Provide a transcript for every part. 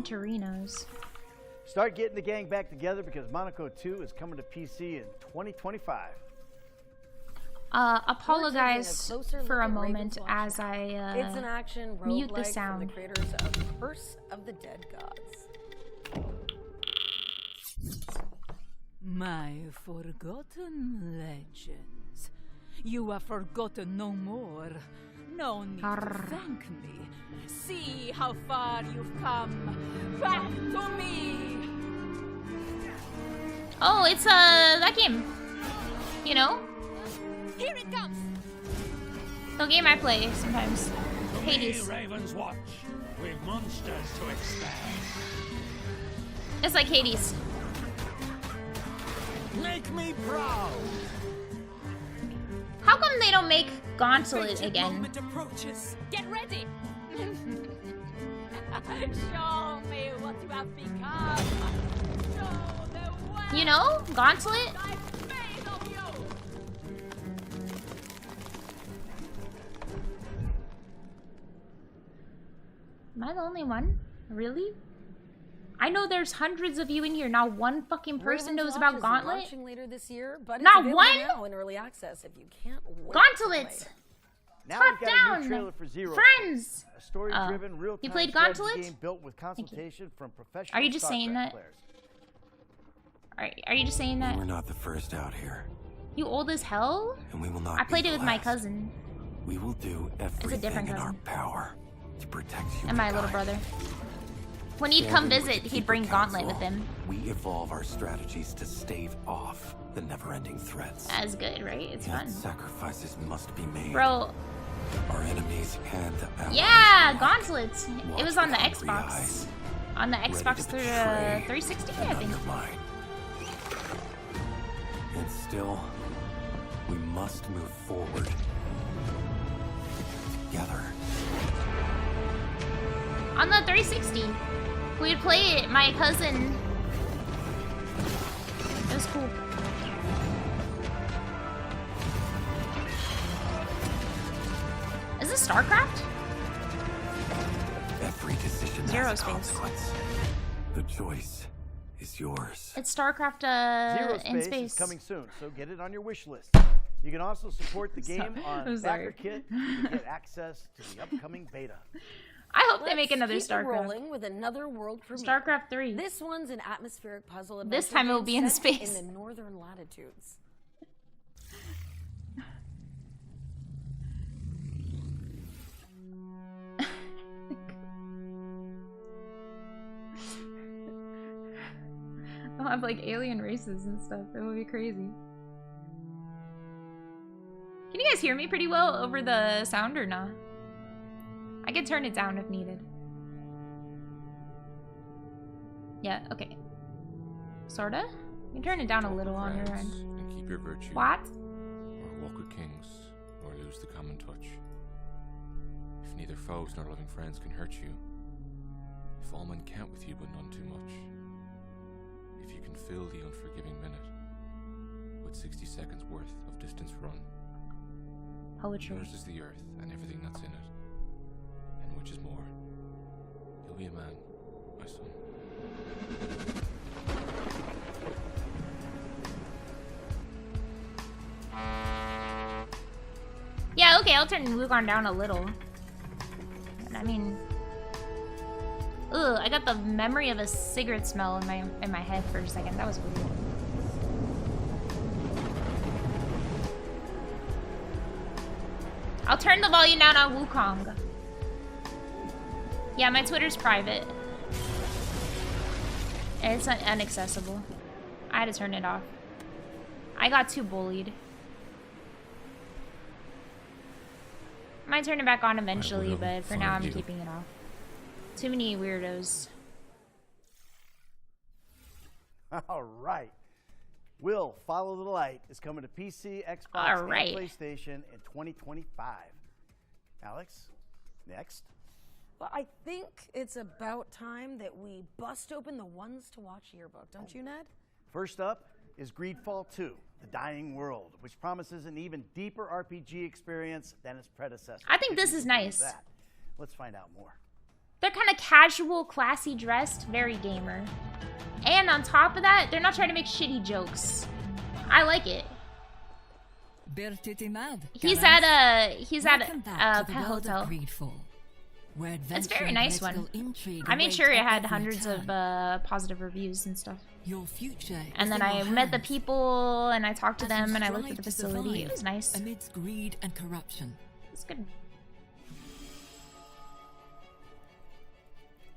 Torinos. Start getting the gang back together because Monaco 2 is coming to PC in 2025. Apologize for a moment as I it's an action mute the sound. from the creators of Curse of the Dead Gods. My forgotten legends. You are forgotten no more. No need to thank me. See how far you've come. Back to me. Oh, it's that game. You know? Here it comes. The game I play sometimes. Hades. Ravenswatch, with monsters to expand. It's like Hades. Make me proud. How come they don't make Gauntlet again? Moment approaches. Get ready. Show me what you have become. Show the world. You know, Gauntlet. I'm made of you. Am I the only one? Really? I know there's hundreds of you in here. Not one fucking person knows about Ravenswatch Gauntlet. is launching later this year, but Not it's available one? now in early access if you can't wait. Gauntlet. Now Top we've got a down. new trailer for Zero Friends. Space, a story-driven, real-time You played strategy Gauntlet? game built with consultation from professional Are you just saying StarCraft that? players. Are you just saying that? We're not the first out here, You old as hell? and we will not I be played the it with my last. cousin We will do everything different in our cousin. power to protect you. and my little brother. When he'd come visit, he'd bring Gauntlet with him. We evolve our strategies to stave off the never-ending threats. That's good, right? It's Yet fun. sacrifices must be made. Bro, Our enemies and allies yeah, alike Gauntlet. It was on the watch with hungry Xbox. eyes, On the ready Xbox to through betray 360, and I think. undermine. And still, we must move forward together. On the 360. We'd play it, my cousin. It was cool. Is this StarCraft? Every decision Zero has a space. consequence. The choice is yours. It's StarCraft Zero in Space space. is coming soon, so get it on your wish list. You can also support the game on I'm sorry. BackerKit to get access to the upcoming beta. I hope they Let's make another keep it StarCraft. rolling with another world premiere. StarCraft 3. This one's an atmospheric puzzle adventure. This time it will be game in set space. in the northern latitudes. They'll have like alien races and stuff. It would be crazy. Can you guys hear me pretty well over the sound or not? I can turn it down if needed. Yeah, okay. Sorta? You can turn it down a little on your end. And keep your virtue. What? Or walk with kings, or lose the common touch. If neither foes nor loving friends can hurt you, if all men count with you but none too much, if you can fill the unforgiving minute with 60 seconds worth of distance run, Poetry. yours is the earth and everything that's in it, and which is more, you'll be a man, my son. Yeah, okay, I'll turn Wugon down a little. I mean... Ugh, I got the memory of a cigarette smell in my head for a second. That was weird. I'll turn the volume down on Wukong. Yeah, my Twitter's private. It's inaccessible. I had to turn it off. I got too bullied. Might turn it back on eventually, but for now I'm keeping it off. Too many weirdos. All right. Will Follow the Light is coming to PC, Xbox, All right. and PlayStation in 2025. Alex, next. Well, I think it's about time that we bust open the ones to watch yearbook, don't you, Ned? First up is Greedfall 2, The Dying World, which promises an even deeper RPG experience than its predecessor. I think this is nice. That. Let's find out more. They're kind of casual, classy dressed, very gamer. And on top of that, they're not trying to make shitty jokes. I like it. He's at a pet hotel. It's a very nice one. I made sure it had hundreds of positive reviews and stuff. Your future and then I met the people and I talked to them and I looked at the facility. It was nice. Amidst greed and corruption. It's good.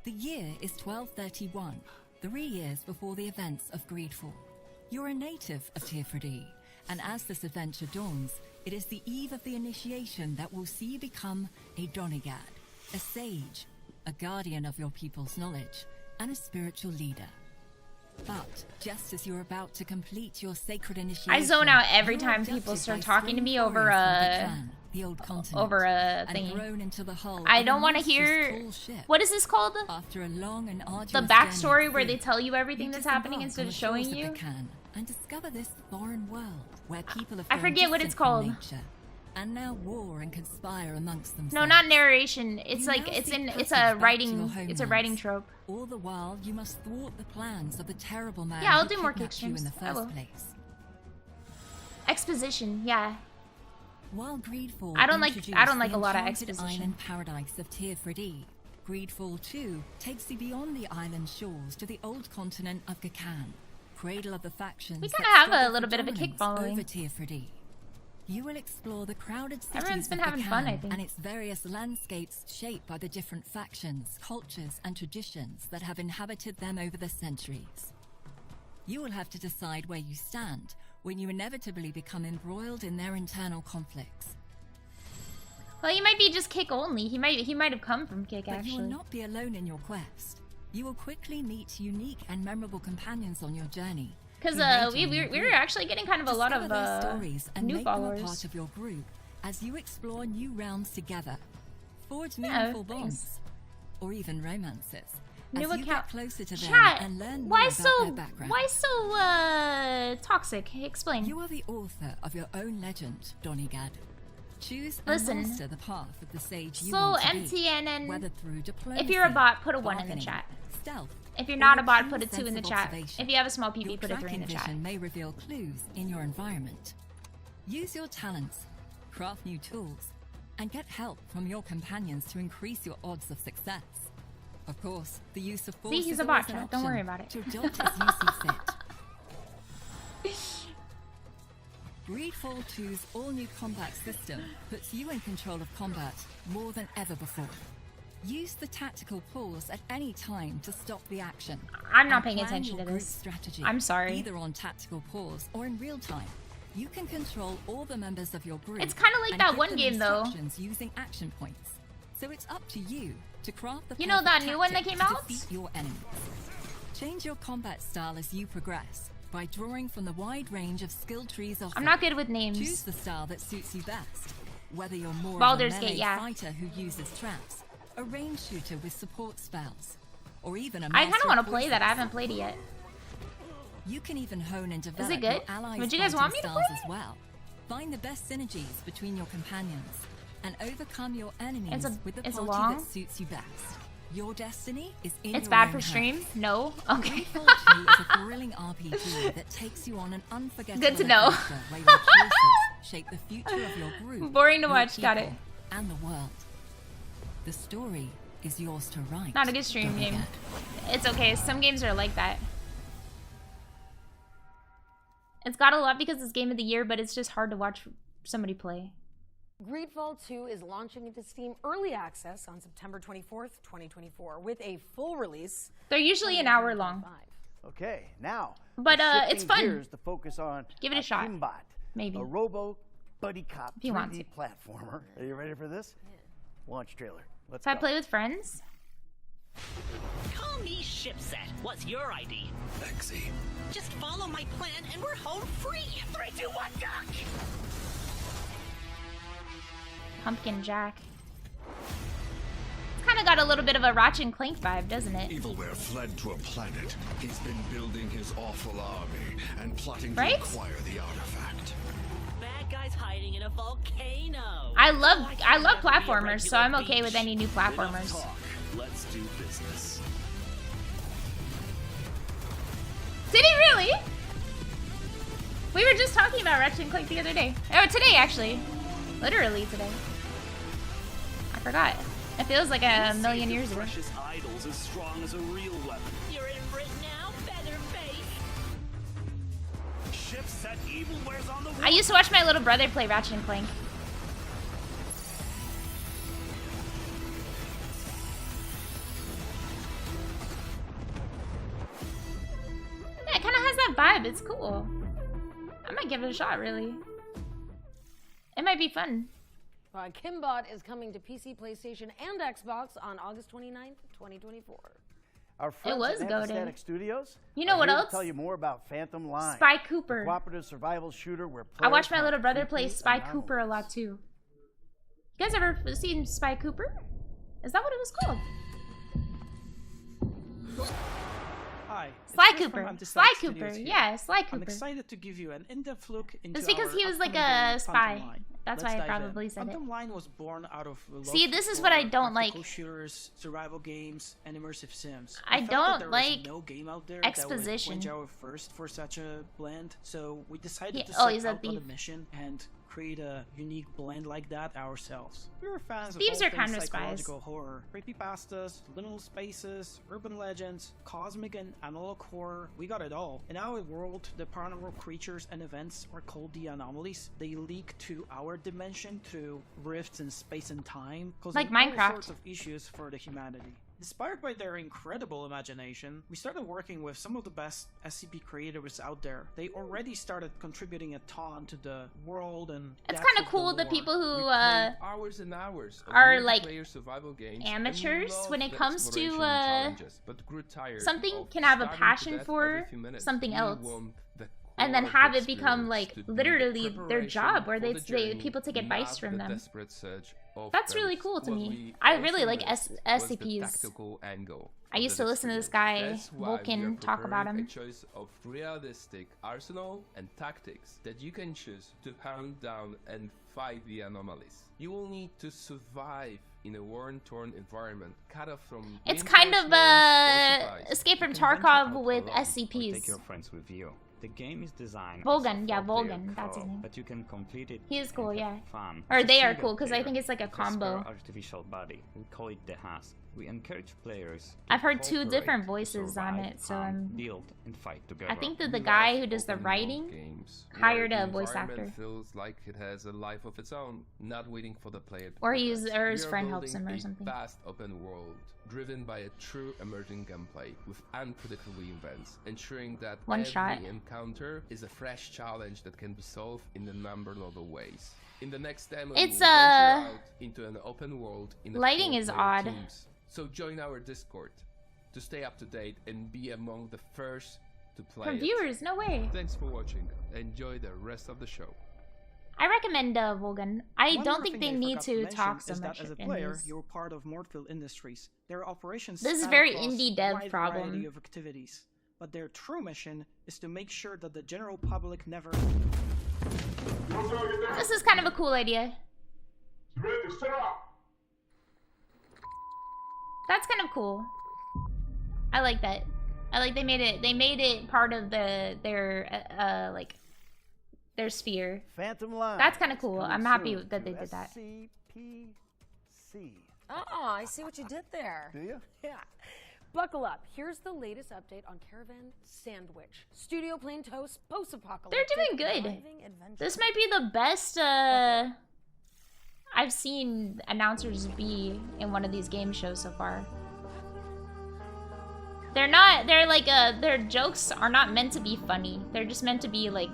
The year is 1231, 3 years before the events of Greedfall. You're a native of Tirfredi, and as this adventure dawns, it is the eve of the initiation that will see you become a Donegad, a sage, a guardian of your people's knowledge, and a spiritual leader. But just as you're about to complete your sacred initiation, I zone out every time people start talking to me over a thingy. I don't want to hear. What is this called? After a long and arduous the backstory where they tell you everything that's happening instead of showing you. And discover this foreign world where people have I forget what it's called. Nature, and now war and conspire amongst themselves. No, not narration. It's like it's a writing trope. All the while, you must thwart the plans of the terrible man. Yeah, I'll who do more kidnapped you in the kickstreams. first place. Exposition, yeah. While Greedfall I don't like a lot of enchanted exposition. Island paradise of Tirfredi, Greedfall 2 takes you beyond the island shores to the old continent of Gakan, cradle of the factions. We kind of have a little bit of a kick following. Over Tirfredi. You will explore the crowded cities Everyone's been of having Gakan fun, I think. and its various landscapes shaped by the different factions, cultures, and traditions that have inhabited them over the centuries. You will have to decide where you stand when you inevitably become embroiled in their internal conflicts. Well, he might be just kick only. He might have come from kick, But actually. you will not be alone in your quest. You will quickly meet unique and memorable companions on your journey. Because we were actually getting kind of a lot of stories and new make them a followers. part of your group as you explore new realms together, forge meaningful bonds, or even romances. New as you account. Get closer to them Chat. and learn more Why about so? their background. Why so toxic? Explain. You are the author of your own legend, Donegad. Choose Listen. and master the path of the sage you So want to MTN be, and whether through diplomacy, if you're a bot, put a 1 in the bargaining, chat. stealth, If you're or not a your bot, keen put a 2 in the sense of chat. observation. If you have a small PP, Your put a 3 in the tracking chat. vision may reveal clues in your environment. Use your talents, craft new tools, and get help from your companions to increase your odds of success. Of course, the use of force See, he's is a always bot, an chat. Don't option worry about it. To adopt as you see fit. Greedfall 2's all-new combat system puts you in control of combat more than ever before. Use the tactical pause at any time to stop the action. I'm not and paying plan attention your to group this. Strategy, I'm sorry. Either on tactical pause or in real time. You can control all the members of your group. It's kind of like and that give one them game, though. instructions using action points. So it's up to you to craft the You know that new one that perfect came tactic out? to defeat your enemies. Change your combat style as you progress by drawing from the wide range of skill trees offered. I'm not good with names. Choose the style that suits you best. Whether you're more Baldur's of a melee Gate, yeah. fighter who uses traps, a range shooter with support spells, or even a I kind master of want to of play that. I poisons. haven't played it yet. You can even hone and develop it good? your allies' Would you guys fighting want me to styles play as well. Find the best synergies between your companions and overcome your enemies with the it's party long? that suits you best. Your destiny is in It's your bad own for hands. stream? No? Okay. Greedfall 2 is a thrilling RPG that takes you on an unforgettable Good to know. adventure where your choices shape the future of your group, Boring to your watch, got it. people, and the world. The story is yours to write. Not a good stream game. It's okay. Some games are like that. It's got a lot because it's game of the year, but it's just hard to watch somebody play. Greedfall 2 is launching into Steam Early Access on September 24th, 2024, with a full release. They're usually an hour long. Okay, now. But we're it's shifting fun. gears to focus on Give it a shot. AKIMBOT, Maybe. a robo buddy cop If you want 3D platformer. Are you ready for this? Launch trailer. Let's If I go. play with friends, Call me Shipset. What's your ID? Lexi. Just follow my plan and we're home free. 3, 2, 1, duck! Pumpkin Jack. It's kind of got a little bit of a Ratchet and Clank vibe, doesn't it? Evilware fled to a planet. He's been building his awful army and plotting Right? to acquire the artifact. Bad guys hiding in a volcano. I love platformers, so I'm okay with any new platformers. Let's do business. Did he really? We were just talking about Ratchet and Clank the other day. Oh, today actually. Literally today. I forgot. It feels like a million years ago. Precious idol's as strong as a real weapon. You're in for it now, Featherface. Ship set evil wears on the I used to watch my little brother play Ratchet and Clank. Yeah, it kind of has that vibe. It's cool. I might give it a shot, really. It might be fun. AKIMBOT is coming to PC, PlayStation, and Xbox on August 29th, 2024. Our friends was at goated. Static Studios. You know are what here to else? Tell you more about Phantom Line. Spy Cooper. A cooperative survival shooter where I watched my players little brother hunt play creepy Spy anomalies. Cooper a lot too. You guys ever seen Spy Cooper? Is that what it was called? Hi. Sly it's Chris from Cooper. Anti Sly Static Cooper. Studios here. Yeah, Sly I'm Cooper. excited to give you an in-depth look into It's because our he was like upcoming a game, spy. Phantom Line. That's Let's why I dive in. probably said it. Phantom Line was born out of love See, this is for what I don't tactical like. shooters, survival games, and immersive sims. I We felt that don't there was like no game out there exposition. that would quench our thirst for such a blend, so we decided Yeah, to oh, set he's a out on a thief. mission and create a unique blend like that ourselves. We were fans Thieves of all are kind things of spies. psychological horror, creepypastas, liminal spaces, urban legends, cosmic and analog horror. We got it all. In our world, the paranormal creatures and events are called the anomalies. They leak to our dimension through rifts in space and time, causing Like Minecraft. all sorts of issues for the humanity. Inspired by their incredible imagination, we started working with some of the best SCP creators out there. They already started contributing a ton to the world and It's depth kind of of cool the the lore. people who hours and hours of are like multiplayer survival games, amateurs and when love it the comes to exploration challenges, but grew tired something of can have a starving to passion death for every few minutes. something We else. want the and then core of the have it become experience like to be literally their preparation job where for they the journey, people take advice not from the them. desperate search of That's really parents. cool to What me. we I also really like missed was the SCPs. tactical angle I of used the to listen to this experience. guy, That's why we are Vulcan, talk about preparing him. a choice of realistic arsenal and tactics that you can choose to hunt down and fight the anomalies. You will need to survive in a war-torn environment, cut off from It's kind of reinforcements or supplies. Escape from You can venture Tarkov out with alone or SCPs. Take your friends with you. The game is designed Volgan, as a yeah, 4-player Volgan, that's his co-op, name. but you can complete it. He is cool, and have yeah. Fun. Or As a they are single cool, 'cause I player think it's like a with spare combo. artificial body. We call it the Husk. We encourage players. I've to heard two cooperate, different to voices on survive, it, so hunt, I'm. build and fight together. I think that the We guy love who does the open world writing games, hired where a the voice environment actor. feels like it has a life of its own, not waiting for the player to Or progress. or his We are friend helps building him or a something. vast open world, driven by a true emerging gameplay with unpredictable events, ensuring that One every shot. encounter is a fresh challenge that can be solved in a number of ways. In the next demo, It's, we'll venture out into an open world in lighting is 4-player odd. teams. So join our Discord to stay up to date and be among the first to play From it. viewers, no way. Thanks for watching. Enjoy the rest of the show. I recommend Volgan. I One don't more think thing they I need forgot to mention talk so is much that as a in player, these. you're part of Mortfield Industries. Their operations This is span very across indie a dev wide problem. variety of activities, but their true mission is to make sure that the general public never. This is kind of a cool idea. That's kind of cool. I like that. I like they made it part of their like their sphere. Phantom Line. That's kind of cool. Coming I'm happy soon that to they did that. SCPC. Oh, I see what you did there. Do you? Yeah. Buckle up. Here's the latest update on Caravan SandWitch. Studio Plain Toast post-apocalyptic. They're doing good. driving adventure. This might be the best I've seen announcers be in one of these game shows so far. They're like their jokes are not meant to be funny. They're just meant to be like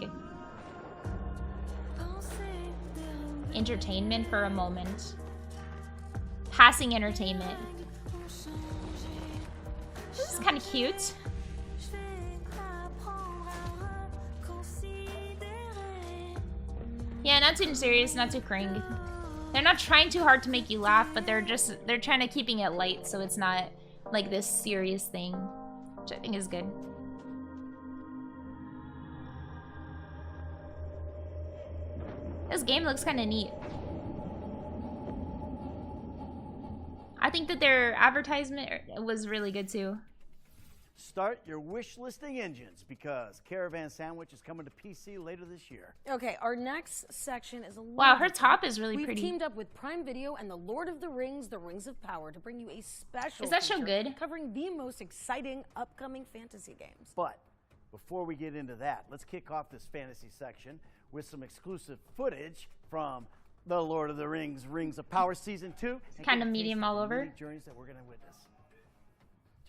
entertainment for a moment. Passing entertainment. This is kind of cute. Yeah, not too serious, not too cringe. They're not trying too hard to make you laugh, but they're trying to keeping it light so it's not like this serious thing, which I think is good. This game looks kind of neat. I think that their advertisement was really good too. Start your wish listing engines because Caravan SandWitch is coming to PC later this year. Okay, our next section is a wow, her top is really We've pretty. We've teamed up with Prime Video and the Lord of the Rings, The Rings of Power, to bring you a special Is that show feature good? covering the most exciting upcoming fantasy games. But before we get into that, let's kick off this fantasy section with some exclusive footage from The Lord of the Rings, Rings of Power Season 2. Kind of medium all over. Journeys that we're going to witness.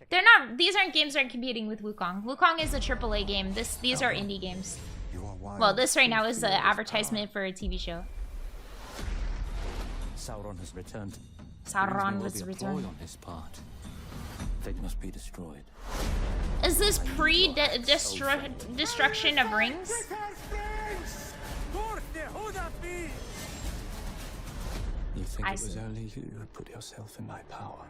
They're not. These aren't games that are competing with Wukong. Wukong is a AAA game. These are indie games. Well, this right now is an advertisement for a TV show. Sauron has returned. Sauron was returned. On his part. They must be destroyed. Is this pre-destruction of rings? You think it was only you who put yourself in my power?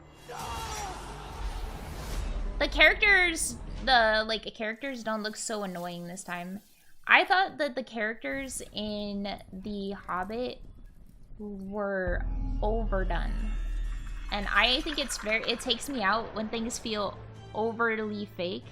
The characters, characters don't look so annoying this time. I thought that the characters in The Hobbit were overdone. And I think it takes me out when things feel overly fake.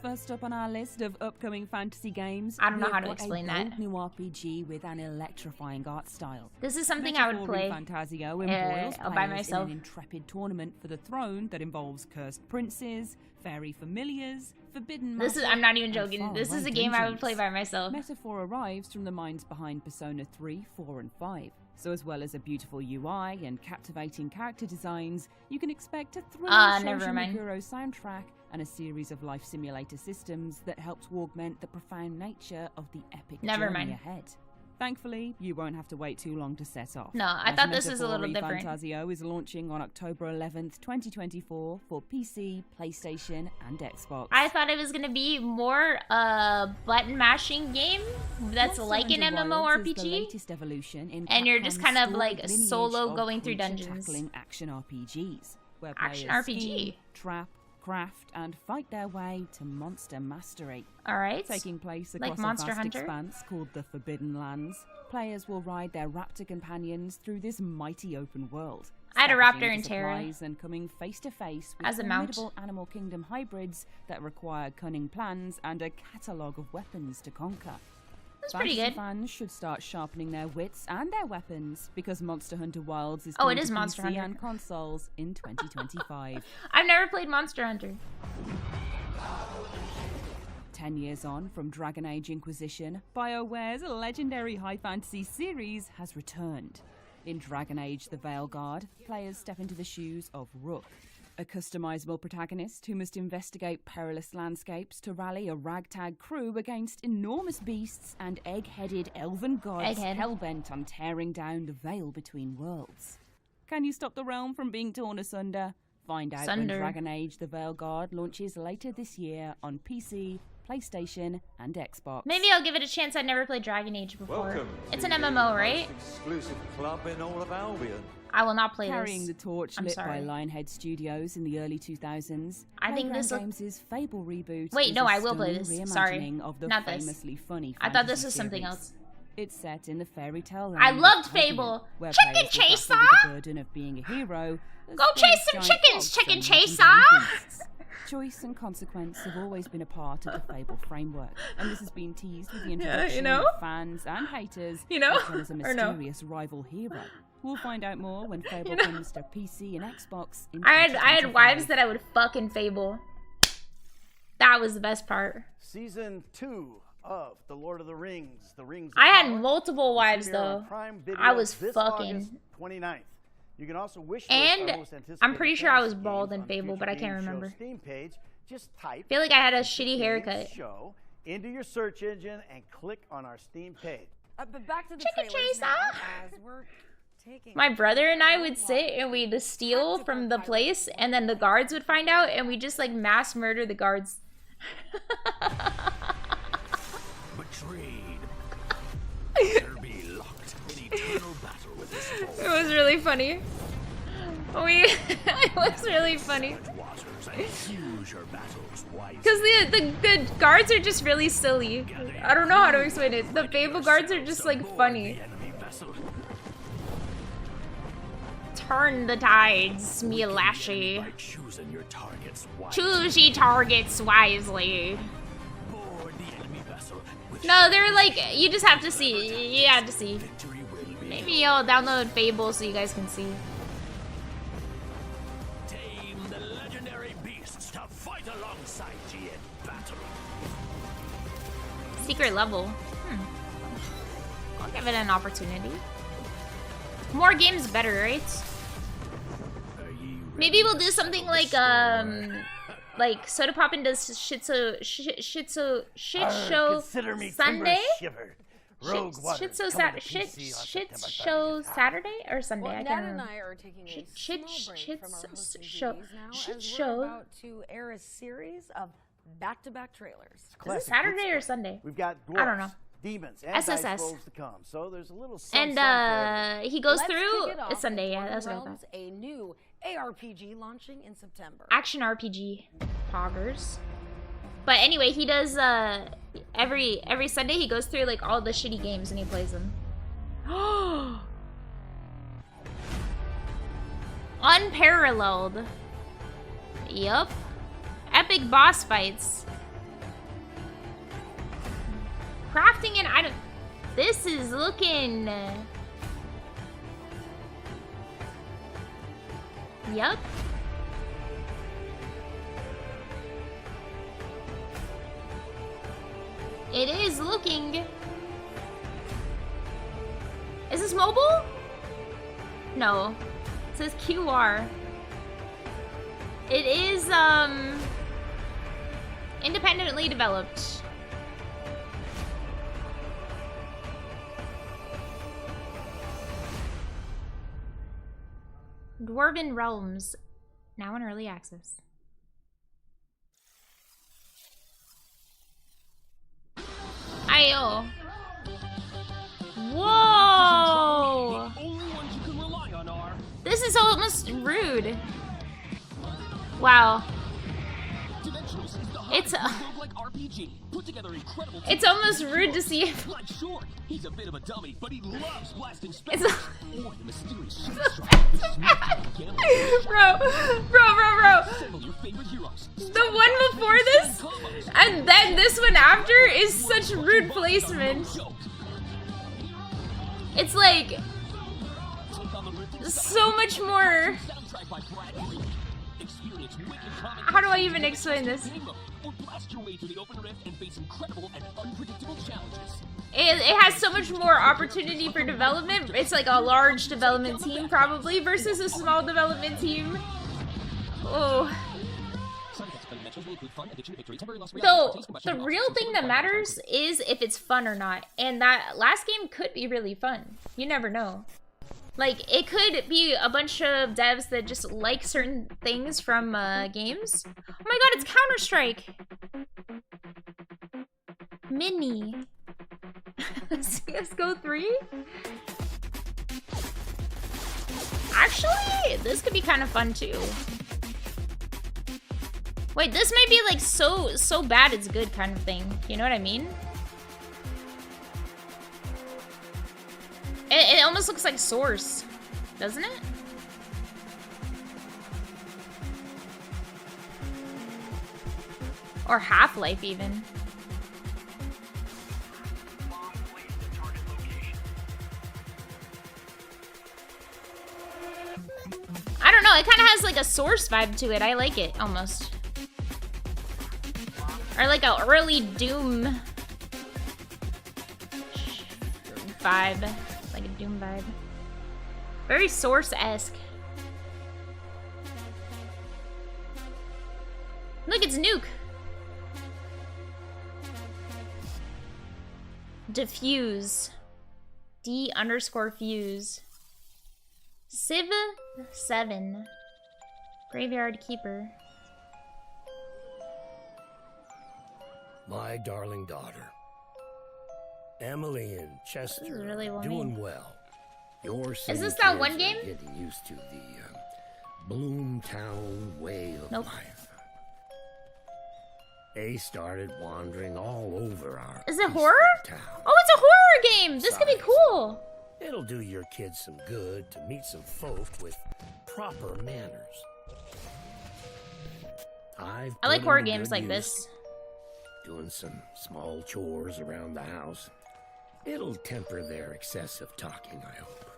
First up on our list of upcoming fantasy games, I don't know how to explain that. A bold new RPG with an electrifying art style. This is something I would play Fantasio embroils by myself. in an intrepid tournament for the throne that involves cursed princes, fairy familiars, forbidden magic. I'm not even joking. This is a game I would play by myself. Metaphor arrives from the minds behind Persona 3, 4, and 5. So as well as a beautiful UI and captivating character designs, you can expect a thrilling Mikuro soundtrack and a series of life simulator systems that help to augment the profound nature of the epic journey ahead. Thankfully, you won't have to wait too long to set off. No, I thought this was a little different. Fantasio is launching on October 11th, 2024 for PC, PlayStation, and Xbox. I thought it was going to be more button mashing game that's like an MMORPG. The latest evolution in and you're just kind of like solo of going through dungeons. Tackling action RPGs, where action players RPG. Scheme, trap, craft, and fight their way to monster mastery. Alright. Taking place across Monster a vast Hunter? expanse called the Forbidden Lands, players will ride their raptor companions through this mighty open world. I had a raptor in Terra. Terra. And coming face to face with as a mount. formidable Animal Kingdom hybrids that require cunning plans and a catalogue of weapons to conquer. That's pretty good. Fans should start sharpening their wits and their weapons because Monster Hunter Wilds is it coming is to Monster PC Hunter. and consoles in 2025. I've never played Monster Hunter. 10 years on from Dragon Age Inquisition, BioWare's legendary high fantasy series has returned. In Dragon Age The Veilguard, players step into the shoes of Rook, a customizable protagonist who must investigate perilous landscapes to rally a ragtag crew against enormous beasts and egg-headed elven gods hell-bent on tearing down the veil between worlds. Can you stop the realm from being torn asunder? Find out when Dragon Age The Veilguard launches later this year on PC, PlayStation, and Xbox. Maybe I'll give it a chance. I've never played Dragon Age before. It's an MMO, right? Exclusive club in all of Albion. I will not play Carrying this. the torch lit by Lionhead Studios in the early 2000s. I think this Games' Fable reboot. Wait, is no, a I will play this. stunning Sorry, reimagining of the not this. famously funny I thought this fantasy was something series. else. It's set in the fairy tale. I land loved of Albion, Fable. where Chicken players will chaser! grapple with the burden of being a hero. Go chase some chickens, chicken chaser! Choice and consequence have always been a part of the Fable framework, and this has been teased with the Yeah, introduction you know? of fans and haters, You know? as well as a Or no? mysterious rival hero. We'll find out more when Fable comes to PC and Xbox in I had 2025. wives that I would fuck in Fable. That was the best part. Season 2 of The Lord of the Rings, The Rings of I had Power, multiple wives premiere on though. Prime Video I was this fucking. August 29th. You can also wish And list our most anticipated I'm pretty sure I was fantasy bald games in on Fable, but I Future can't Games remember. Show Steam page. Just type. Feel like I had a Future shitty Games haircut. Show into your search engine and click on our Steam page. But back to the Chicken trailers chaser! now, as we're taking My brother and I would sit and we'd steal from the place, and then the guards would find out, and we just like mass murder the guards. Betrayed. Better be locked in eternal battle with this foe. It was really funny. It was really funny. Because the guards are just really silly. I don't know how to explain it. The Fable guards are just like funny. turn the tides, me lashy. By choosing your targets wisely. Choose ye targets wisely. Board the enemy vessel with No, they're like, you just have to see. You have to see. Maybe I'll download Fable so you guys can see. tame the legendary beasts to fight alongside ye in battle. Secret level. I'll give it an opportunity. More games better, right? Maybe we'll do something like Soda Poppin' does shit show consider me Sunday. shivered. Rogue Water, Shit show coming to PC on shit September show 30th. Saturday or Sunday? Well, I Ned can't and remember. I are taking a Shit small break from our hosting show. duties now Shit as show. we're about to air a series of back-to-back trailers. Is it Classic Saturday good or stuff. Sunday? We've got dwarves, I don't know. demons, and SSS. dice rolls to come. So there's a little And he goes Let's through kick it off it's Sunday. with Yeah, that's what I Dwarven thought. Realms, a new ARPG launching in September. Action RPG poggers. But anyway, he does every Sunday he goes through like all the shitty games and he plays them. Unparalleled. Yup. Epic boss fights. Crafting an item. This is looking. Yup. It is looking. Is this mobile? No. It says QR. It is independently developed. Dwarven Realms, now in early access. Ayo. Whoa! This is almost rude. Wow. It's it's almost rude to see. He's a bit of a dummy, but he loves blasting It's bro. The one before this, and then this one after is such rude placement. It's like so much more. How do I even explain this? It has so much more opportunity for development. It's like a large development team probably versus a small development team. Oh. So the real thing that matters is if it's fun or not. And that last game could be really fun. You never know. Like, it could be a bunch of devs that just like certain things from games. Oh my god, it's Counter-Strike! Mini. CSGO 3? Actually, this could be kind of fun too. Wait, this might be like so bad it's good kind of thing. You know what I mean? It almost looks like Source, doesn't it? Or Half-Life even. I don't know, it kind of has like a Source vibe to it. I like it, almost. Or like a early Doom vibe. Like a Doom vibe. Very Source-esque. Look, it's Nuke. Defuse. D_fuse. Civ 7. Graveyard Keeper. My darling daughter. Emily and Chester This is really are lame. doing well. Your Is this that one game? Getting used to the BloomTown way of Nope. life. They started wandering all over our Is it peaceful horror? town. Oh, it's a horror game! This could be cool! It'll do your kids some good to meet some folk with proper manners. I like horror games like this. Doing some small chores around the house. It'll temper their excessive talking, I hope.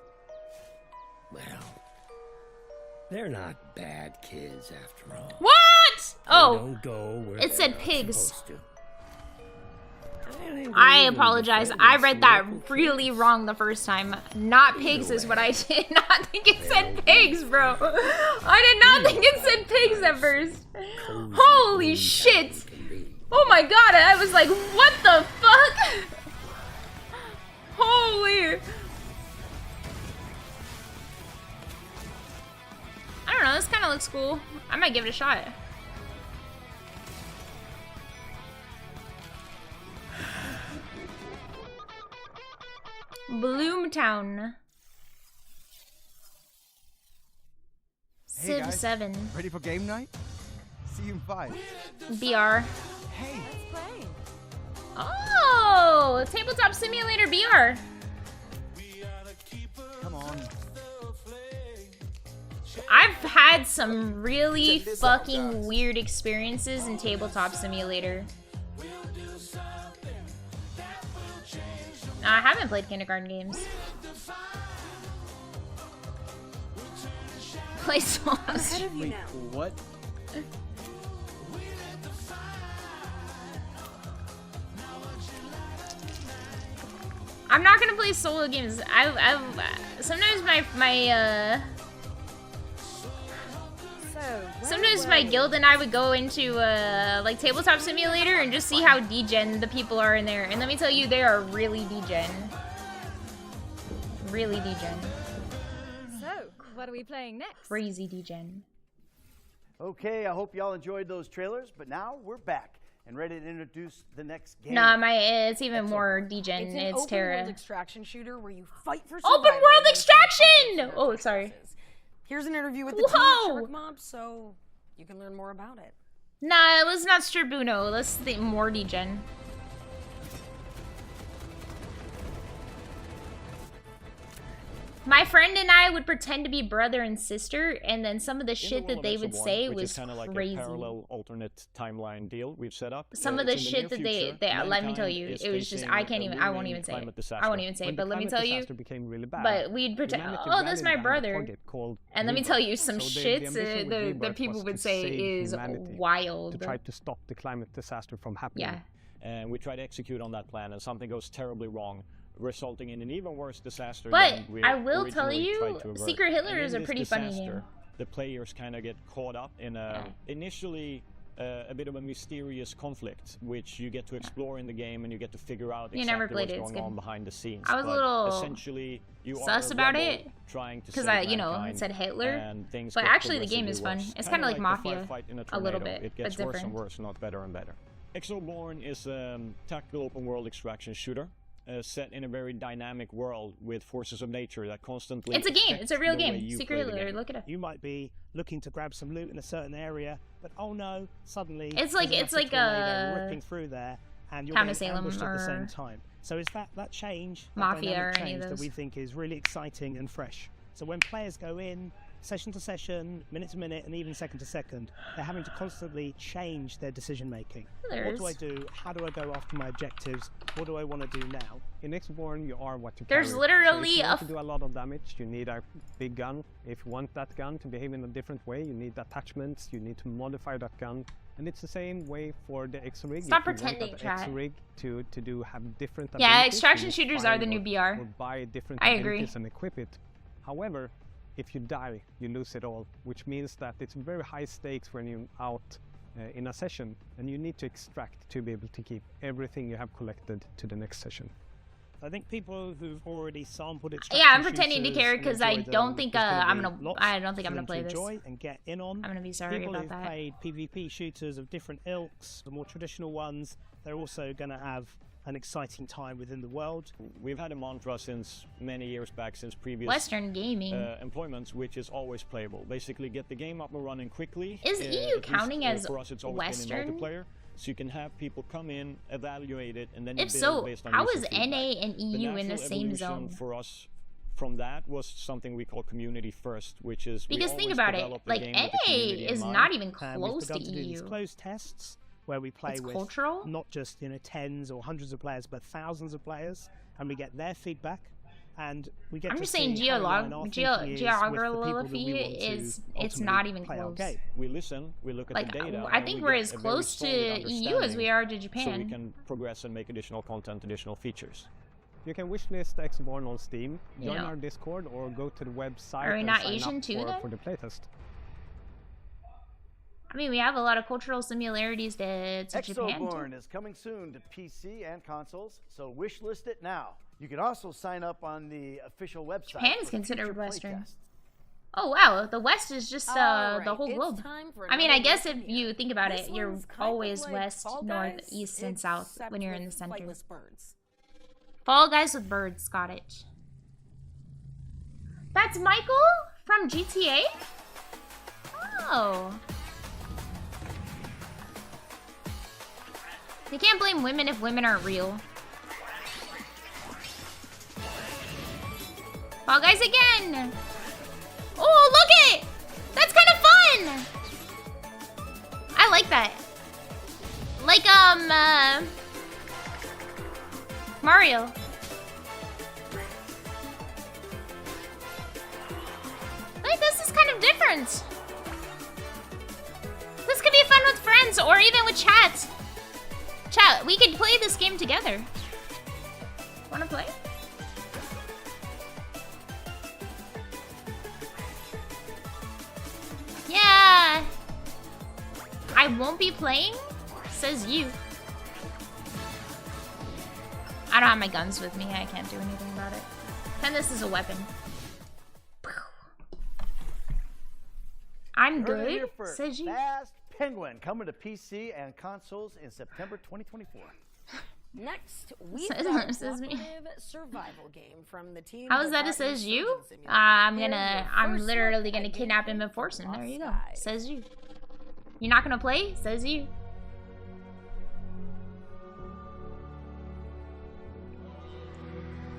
Well, they're not bad kids after all. What? Oh, don't go where it said they're pigs. supposed to. I apologize. I read that really wrong the first time. Not pigs is what I did not think it said pigs, bro. I did not think it said pigs at first. Holy shit. Oh my god, I was like, what the fuck? Holy. I don't know, this kind of looks cool. I might give it a shot. BloomTown. Hey Civ guys, 7. ready for game night? See you in 5. BR. Hey, let's play. Oh, Tabletop Simulator BR. Come on. I've had some really fucking weird experiences in Tabletop Simulator. I haven't played kindergarten games. Play songs. Wait, what? I'm not gonna play solo games. Sometimes sometimes my guild and I would go into like Tabletop Simulator and just see how degen the people are in there. And let me tell you, they are really degen. Really degen. So, what are we playing next? Crazy degen. Okay, I hope y'all enjoyed those trailers, but now we're back and ready to introduce the next game. Nah, it's even more degen. It's an It's Terra. open-world extraction shooter where you fight for Open survival world against extraction! Oh, sorry. Here's an interview with the Whoa! team Shark Mob, so you can learn more about it. Nah, it was not Strabuno. Let's think more degen. My friend and I would pretend to be brother and sister, and then some of the shit that they would say was kind of like crazy. A parallel alternate timeline deal we've set up. Some of the shit that they let me tell you, it was just I won't even say it. I won't even say it, but let me tell you. Really bad, but we'd pretend, oh, that's my brother. And let me tell you, some shit that people would say is wild. To try to stop the climate disaster from happening. Yeah. And we try to execute on that plan, and something goes terribly wrong, resulting in an even worse disaster. But than we I will tell originally you, tried to avert. Secret Hitler And is in a this pretty funny disaster, game. The players kind of get caught up in initially a bit of a mysterious conflict, which you get to explore in the game, and you get to figure out You exactly never played what's it, it's going good. on behind the scenes. I was a But little essentially, you sus are a about rebel it trying to because save it mankind, said Hitler, and things but get actually the game is fun. progressively It's worse. kind of like the Mafia, firefight in a little tornado. bit, It gets but worse different. and worse, not better and better. EXOBORNE is a tactical open world extraction shooter. Set in a very dynamic world with forces of nature that constantly. It's a game. It's a real the way game. you Secret play the Hitler. game. Look it up. You might be looking to grab some loot in a certain area, but oh no, suddenly It's like- there's it's massive like tornado a ripping through there, and you're Count getting of Salem ambushed at the same or time. So it's that change, that Mafia dynamic or any change of that those. we think is really exciting and fresh. So when players go in, session to session, minute to minute, and even second to second, they're having to constantly change their decision making. What do I do? How do I go after my objectives? What do I want to do now? In EXOBORNE, you are what you There's carry. literally so if you a want to do a lot of damage, you need a big gun. If you want that gun to behave in a different way, you need attachments, you need to modify that gun. And it's the same way for the EXO-Rig. Stop If you want pretending, that chat. EXO-Rig to have different Yeah, abilities, extraction you shooters buy are the new or- BR. Or buy different I agree. abilities and equip it. However, if you die, you lose it all, which means that it's very high stakes when you're out in a session, and you need to extract to be able to keep everything you have collected to the next session. I think people who've already sampled it. Yeah, I'm pretending to care because I don't think I'm gonna. I don't think I'm gonna play this. Enjoy and get in on. I'm gonna be sorry People about who've that. played PvP shooters of different ilks, the more traditional ones, they're also going to have an exciting time within the world. We've had a mantra since many years back, since previous Western gaming employments, which is always playable. Basically, get the game up and running quickly. Is EU at least, counting as for us, it's always Western? been in multiplayer, so you can have people come in, evaluate it, and then If you so, build based on how user is feedback. NA and EU in the natural same evolution zone? for us from that was something we call community first, which is because think about it, like NA is not even close to we've begun to do these EU. closed tests where we play with cultural? not just tens or hundreds of players, but thousands of players, and we get their feedback, and we get. I'm to just saying, see how aligned our thinking is with the people that we geography want to is it's ultimately not even play our close. game. We listen, we look at Like the data. I and think we we're get as a very close to solid EU as we are to so we Japan. can progress and make additional content, additional features. You can wishlist Exoborne on Steam, You join know. our Discord, or go to the website Are we and not sign Asian up too, for, then? for the playtest. I mean, we have a lot of cultural similarities to Japan too. EXOBORNE is coming soon to PC and consoles, so wishlist it now. You can also sign up on the official website. Japan is for considered future Western. playtests. Oh wow, the West is just the Alright, whole it's globe. time for I mean, I another guess if lesson you think about This it, you're one's kind of always like west, Fall north, Guys, east, and south except when you're in the with center. flightless birds. Fall Guys with birds, got it. That's Michael from GTA? Oh. You can't blame women if women aren't real. Fall Guys again! Oh, look it! That's kind of fun! I like that. Like, Mario. Like, this is kind of different. This could be fun with friends or even with chat. Chat, we could play this game together. Wanna play? Yeah. I won't be playing, says you. I don't have my guns with me. I can't do anything about it. Pretend this is a weapon. I'm You heard it good, here first. says you. Faaast Penguin coming to PC and consoles in September 2024. Next, we've Says- got a says me. cooperative survival game from the team. How is that? It says you? I'm literally gonna kidnap him and force him. There you go. Says you. You're not gonna play? Says you.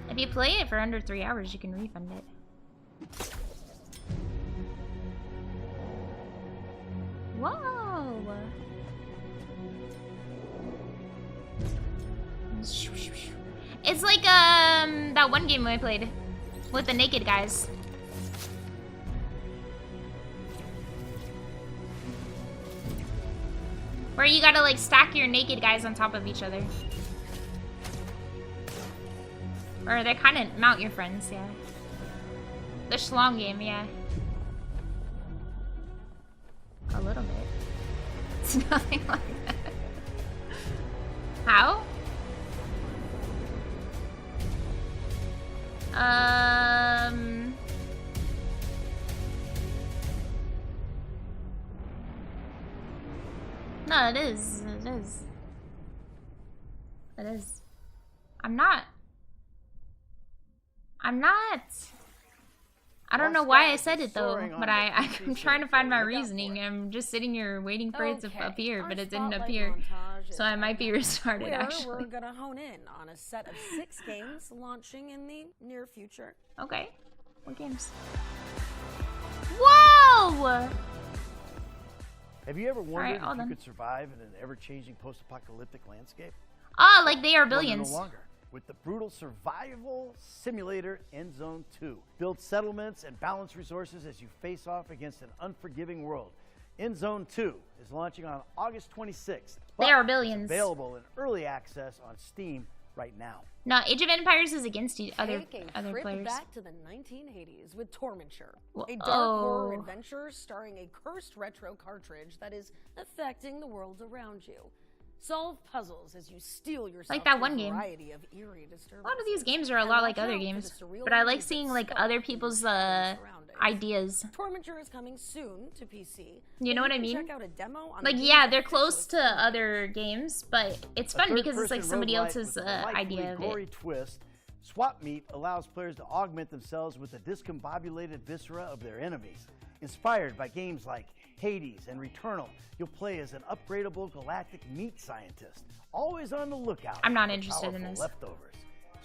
If you play it for under 3 hours, you can refund it. Whoa! It's like that one game I played with the naked guys. Where you gotta like stack your naked guys on top of each other. Or they kind of mount your friends, yeah. The schlong game, yeah. A little bit. It's nothing like that. How? No, it is. It is. It is. I'm not. I don't know why I said it though, but I'm trying to find my reasoning. I'm just sitting here waiting for it to appear, but it didn't appear. So I might be restarted actually. We're gonna hone in on a set of 6 games launching in the near future. Okay. What games? Whoa! Have you ever wondered hold if you on. could survive in an ever-changing post-apocalyptic landscape? Ah, like they are Wonder billions. No longer. With the brutal survival simulator ENDZONE 2. Build settlements and balance resources as you face off against an unforgiving world. ENDZONE 2 is launching on August 26th. They are billions. It's available in early access on Steam right now. No, Age of Empires is against other Take a trip players. back to the 1980s with Tormenture, Whoa. a dark horror adventure starring a cursed retro cartridge that is affecting the world around you. Solve puzzles as you steal yourself Like that through one a game. variety of eerie disturbances. A lot of these games are a lot like other games, but I like seeing like other people's ideas. Tormenture is coming soon to PC. You know what I can mean? Check out a demo on Like the yeah, game's they're close to other games, but it's fun because it's like somebody else's idea of gory it. twist. Swap Meet allows players to augment themselves with the discombobulated viscera of their enemies. Inspired by games like Hades and Returnal, you'll play as an upgradable galactic meat scientist, always on the lookout. I'm not for interested in powerful this. Leftovers.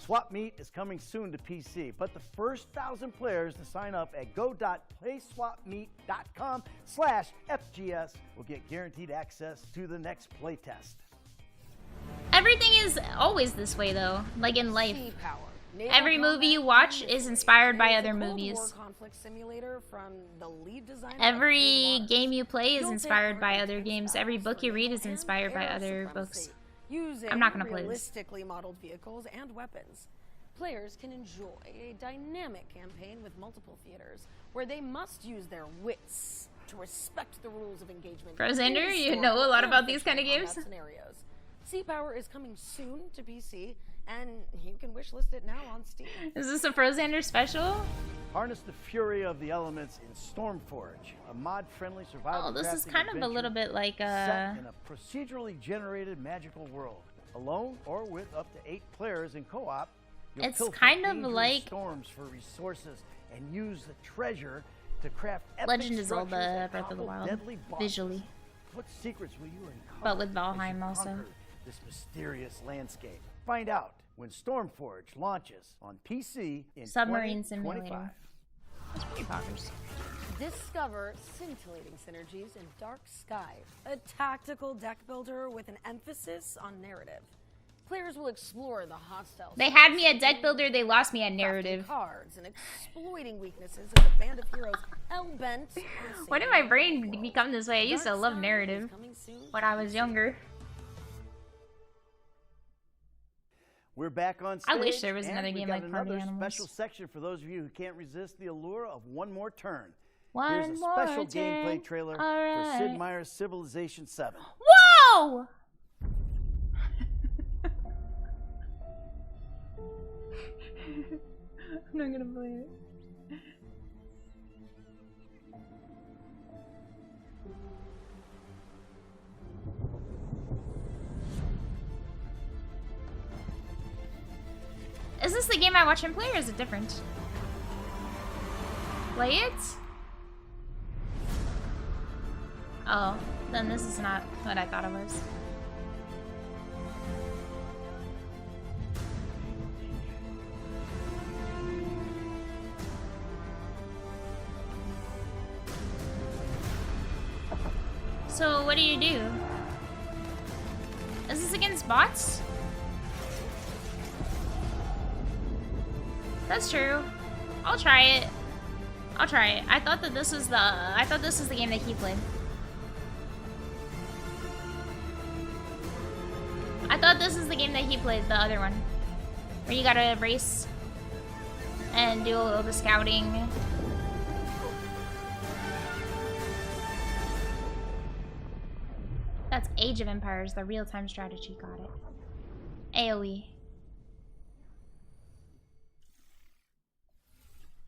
Swap Meet is coming soon to PC, but the first 1,000 players to sign up at go.playswapmeet.com/FGS will get guaranteed access to the next playtest. Everything is always this way, though. Like in life. Every movie you watch is inspired by other movies. Every game you play is inspired by other games. Every book you read is inspired by other books. I'm not gonna play this. Realistically modeled vehicles and weapons. Players can enjoy a dynamic campaign with multiple theaters where they must use their wits to respect the rules of engagement. Rosander, you know a lot about these kind of games? Scenarios. Sea Power is coming soon to PC, and you can wishlist it now on Steam. Is this a Rosander special? Harness the fury of the elements in Stormforge, a mod-friendly survival. Oh, this is kind of a little bit like set in a procedurally generated magical world. Alone or with up to 8 players in co-op, you'll it's pilfer kind of dangerous like storms for resources and use the treasure to craft epic Legend of structures Zelda that Breath of the topple Wild, deadly bosses. visually. What secrets will you uncover But with as Valheim you also. conquer this mysterious landscape? Find out when Stormforge launches on PC in Submarine 2025. Simulator. That's pretty bonkers. Discover scintillating synergies in Dark Sky, a tactical deck builder with an emphasis on narrative. Players will explore the hostile. They had me at deck builder, they lost me at narrative. Cards and exploiting weaknesses as a band of heroes hell-bent. Why did my brain become this way? I used to love narrative when I was younger. We're back on stage. I wish there was and another we game got like Party another Animals. special section for those of you who can't resist the allure of one more turn. One Here's a more special turn. gameplay trailer for Alright. Sid Meier's Civilization 7. Whoa! I'm not gonna play it. Is this the game I watch him play, or is it different? Play it? Oh, then this is not what I thought it was. So what do you do? Is this against bots? That's true. I'll try it. I'll try it. I thought this was the game that he played. I thought this is the game that he played, the other one. Where you gotta race and do all the scouting. That's Age of Empires, the real-time strategy. Got it. AoE.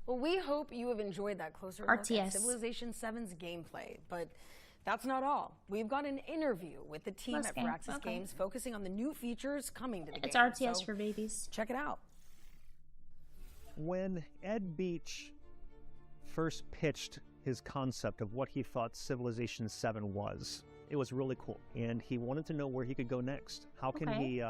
Well, we hope you have enjoyed that closer look at RTS. Civilization 7's gameplay, but that's not all. We've got an interview with the team Plus at game. Faaast Okay. Games focusing on the new features coming to the It's game. RTS so for babies. check it out. When Ed Beach first pitched his concept of what he thought Civilization 7 was, it was really cool. And he wanted to know where he could go next. How can Okay. he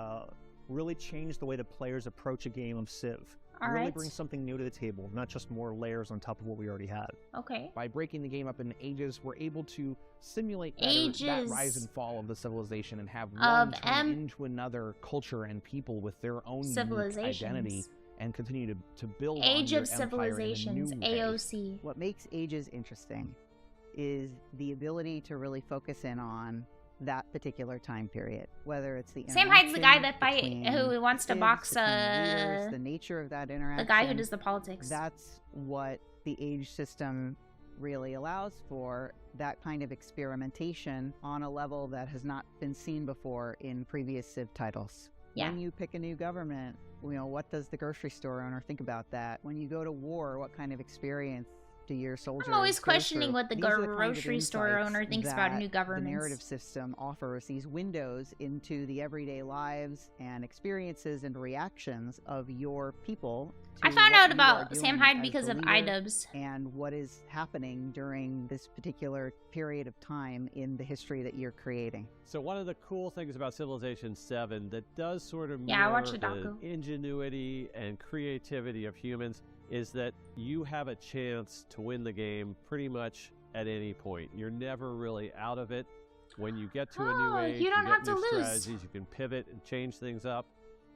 really change the way that players approach a game of Civ? Really Alright. bring something new to the table, not just more layers on top of what we already had. Okay. By breaking the game up in ages, we're able to simulate that Ages. rise and fall of the civilization and have Of one turn into another culture and people with their own unique Civilizations. identity and continue to build on Age your of empire in a Civilizations, new way. AOC. What makes Ages interesting is the ability to really focus in on that particular time period, whether it's the Sam Hyde's the guy interaction that fight between who wants to civs, box between leaders, the nature of that the interaction. guy who does the politics. That's what the age system really allows for, that kind of experimentation on a level that has not been seen before in previous Civ titles. Yeah. When you pick a new government, what does the grocery store owner think about that? When you go to war, what kind of experience do your soldiers I'm always go questioning through? what the These are kind of grocery store insights owner thinks about that new governments. The narrative system offers these windows into the everyday lives and experiences and reactions of your people to I found what out you about are doing Sam Hyde as because the of leader iDubbbz. and what is happening during this particular period of time in the history that you're creating. So one of the cool things about Civilization 7 that does sort of Yeah, I mirror watched the the docu. ingenuity and creativity of humans is that you have a chance to win the game pretty much at any point. You're never really out of it. When you get to a new age, you don't get have to new lose. strategies, you can pivot and change things up.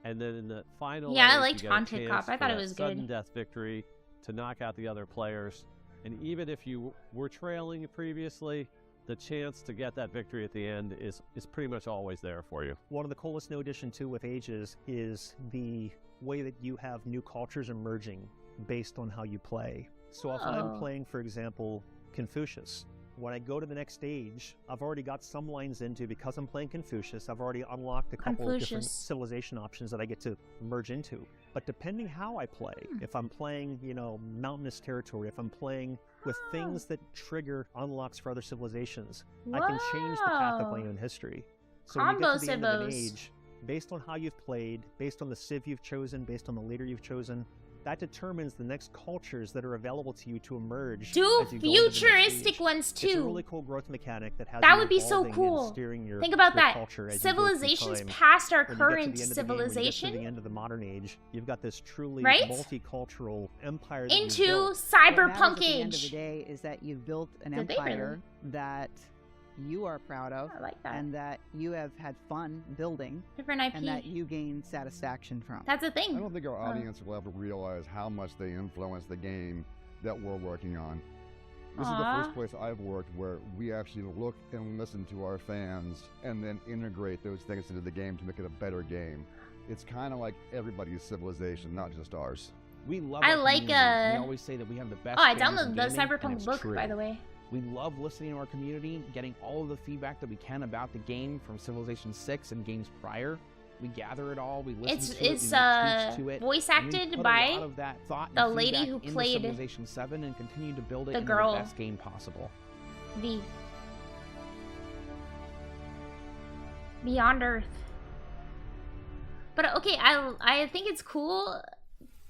And then in the final Yeah, I age, liked you get a Haunted chance Cop. I for thought it that was sudden good. death victory to knock out the other players. And even if you were trailing previously, the chance to get that victory at the end is pretty much always there for you. One of the coolest new addition too with Ages is the way that you have new cultures emerging based on how you play. So if I'm playing, for example, Confucius, when I go to the next stage, I've already got some lines into, because I'm playing Confucius, I've already unlocked a couple of different civilization options that I get to merge into. But depending how I play, if I'm playing, you know, mountainous territory, if I'm playing with things that trigger unlocks for other civilizations, I can change the path of my own history. So when you get to the end of an age, based on how you've played, based on the civ you've chosen, based on the leader you've chosen, that determines the next cultures that are available to you to emerge. Do as you go into the next futuristic stage. ones It's a too. really cool growth mechanic that has That you would be so evolving and cool. steering your, Think about your that. culture as you go through Civilizations time. past our When you get to current the end of the game, when you get to civilization, the end of the modern age, you've got this truly Right? multicultural empire that you've into built. cyberpunk What matters at the end of the age. day is that you've built an Did they empire that you are proud of, I like that. and that you have had fun building, Different IP. and that you gain satisfaction from. That's a thing. I don't think our audience will ever realize how much they influence the game that we're working on. This is the Aw. first place I've worked where we actually look and listen to our fans and then integrate those things into the game to make it a better game. It's kind of like everybody's civilization, not just ours. We love I our like, community. We always say that we have the best Oh, I fans in downloaded the gaming, and Cyberpunk it's book, true. by the way. We love listening to our community, getting all of the feedback that we can about the game from Civilization 6 and games prior. We gather it all, we listen to it, we make tweaks to it. Voice and we acted put by a lot of that thought and the lady feedback who into played Civilization 7 and continue to build it the into girl. the best game possible. V. Beyond Earth. But okay, I think it's cool,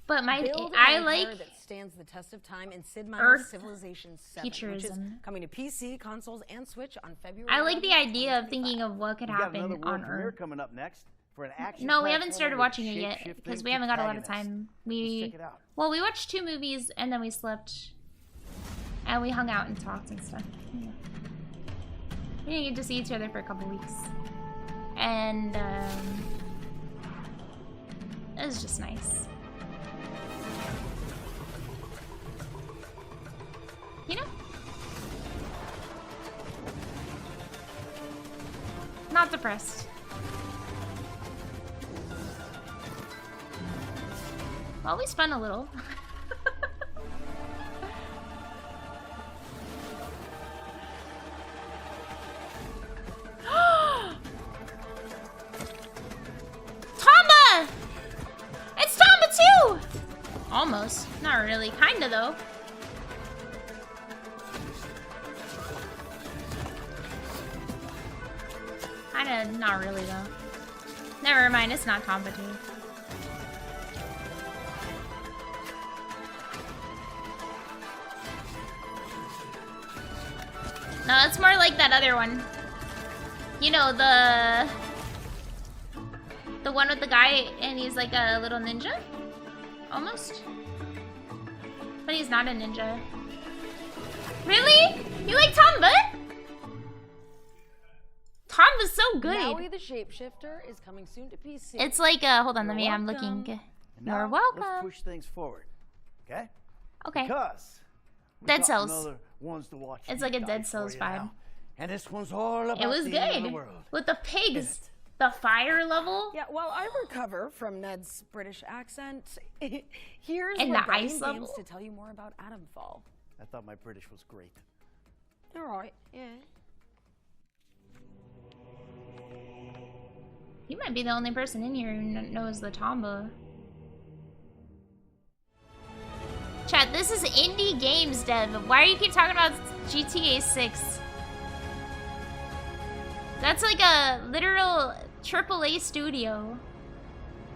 but Build an I empire like that stands the test of time in Sid Meier's Earth Civilization 7, which is futurism. coming to PC, consoles, and Switch on February. I like the 11th, idea of thinking of what could We've got another happen world on premiere Earth. coming up next for an action. No, we haven't platformer started with watching it yet shape-shifting because we haven't got a lot of protagonists. time. Let's check it out. Well, we watched 2 movies and then we slept, and we hung out and talked and stuff. Yeah. We didn't get to see each other for a couple weeks, and it was just nice. You know? Not depressed. Well, we spun a little. Tamba! It's Tamba too! Almost. Not really. Kinda though. Kinda not really though. Never mind, it's not Tamba too. No, it's more like that other one. You know, the one with the guy and he's like a little ninja? Almost. But he's not a ninja. Really? You like Tamba? Tamba's so good. Maui the Shapeshifter is coming soon to PC. It's like, hold on, You're let me, I'm welcome. looking. And You're now, welcome. Let's push things forward. Okay? Okay. Because we Dead got Cells. some other ones to watch It's deep like a dive Dead for Cells you vibe. now. And this one's all about It was the end of the good. world. With the pigs. The fire level. Yeah, while I recover from Ned's British accent, here's And where the ice Games level? to tell you more about Atomfall. I thought my British was great. All right, yeah. You might be the only person in here who knows the Tamba. Chat, this is indie games dev. Why do you keep talking about GTA 6? That's like a literal AAA studio.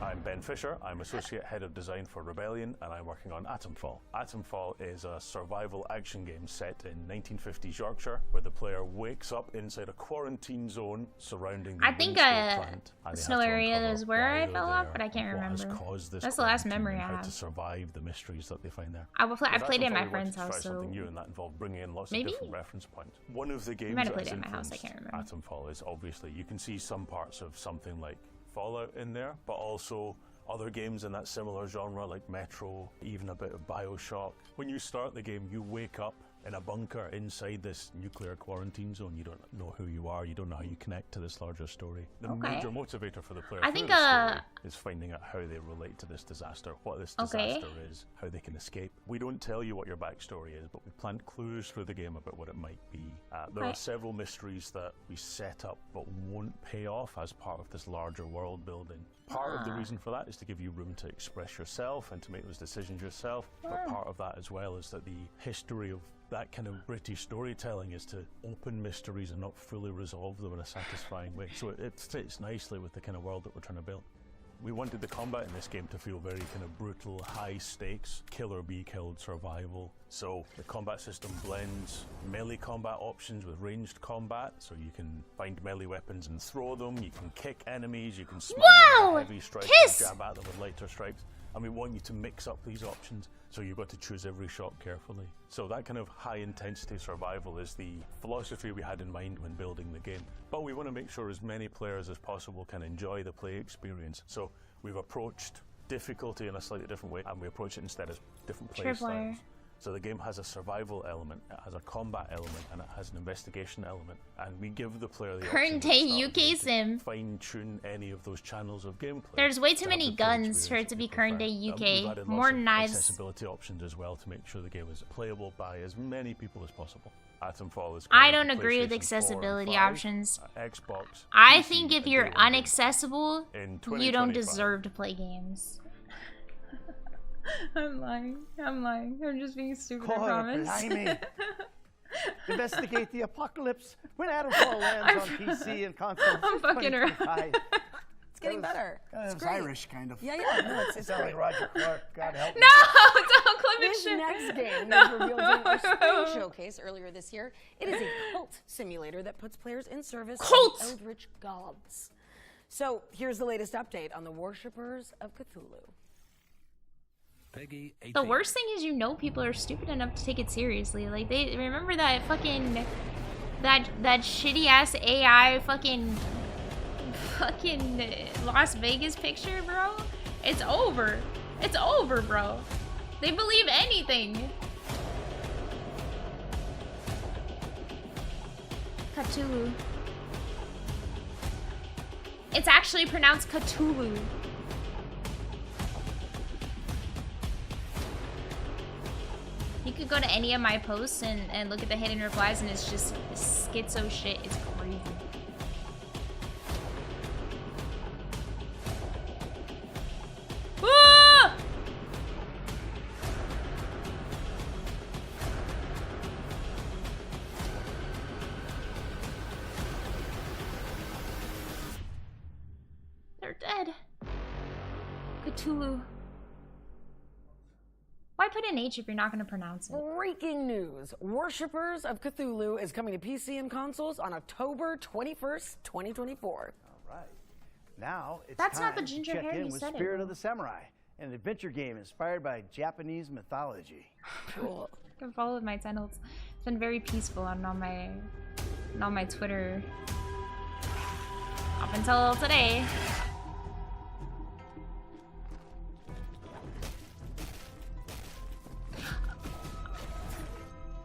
I'm Ben Fisher. I'm Associate Head of Design for Rebellion, and I'm working on Atomfall. Atomfall is a survival action game set in 1950s Yorkshire, where the player wakes up inside a quarantine zone surrounding the plant. Snow area is where I fell off, but I can't remember. That's the last memory I have. To survive the mysteries that they find there. I played it at my friend's house, so something new, and that involved bringing in lots maybe? of different reference points. One of the games might have that played has it at my house. I can't remember. Atomfall is obviously you can see some parts of something like Fallout in there, but also other games in that similar genre like Metro, even a bit of Bioshock. When you start the game, you wake up in a bunker inside this nuclear quarantine zone. You don't know who you are, you don't know how you connect to this larger story. The major motivator for the player through the story is finding out how they relate to this disaster, what this disaster is, how they can escape. We don't tell you what your backstory is, but we plant clues through the game about what it might be. There are several mysteries that we set up but won't pay off as part of this larger world building. Part of the reason for that is to give you room to express yourself and to make those decisions yourself, but part of that as well is that the history of that kind of British storytelling is to open mysteries and not fully resolve them in a satisfying way. So it fits nicely with the kind of world that we're trying to build. We wanted the combat in this game to feel very kind of brutal, high stakes, kill or be killed survival. So the combat system blends melee combat options with ranged combat, so you can find melee weapons and throw them, you can kick enemies, you can smack them with heavy strikes and jab at them with lighter strikes. And we want you to mix up these options, so you've got to choose every shot carefully. So that kind of high-intensity survival is the philosophy we had in mind when building the game. But we want to make sure as many players as possible can enjoy the play experience. So we've approached difficulty in a slightly different way, and we approach it instead as different play styles. So the game has a survival element, it has a combat element, and it has an investigation element. And we give the player the current day UK sim. Fine-tune any of those channels of gameplay. There's way too many guns for it to be current day UK. More knives. Accessibility options as well to make sure the game is playable by as many people as possible. Atomfall is. I don't agree with accessibility options. Xbox. I think if you're unaccessible, you don't deserve to play games. I'm lying. I'm just being stupid, I promise. Investigate the apocalypse when Atomfall lands on PC and consoles. I'm fucking around. It's getting better. It's great. Irish, kind of. Yeah, no, it's like Roger Clark. God help me. No, don't clip This shit. next game was revealed during our spring showcase earlier this year. It is a cult simulator that puts players in service of the eldritch gods. So here's the latest update on the worshippers of Cthulhu. Peggy 18. The worst thing is, people are stupid enough to take it seriously. Like, they remember that fucking that shitty ass AI fucking Las Vegas picture, bro. It's over. It's over, bro. They believe anything. Cthulhu. It's actually pronounced Cthulhu. You could go to any of my posts and look at the hidden replies, and it's just schizo shit. It's crazy. Ah! They're dead. Cthulhu. Why put an H if you're not going to pronounce it? Breaking news. Worshippers of Cthulhu is coming to PC and consoles on October 21st, 2024. All right. Now it's That's time not the to ginger check hair in you with said it Spirit of was. the Samurai, an adventure game inspired by Japanese mythology. Cool. You can follow my channels. It's been very peaceful on all my Twitter up until today.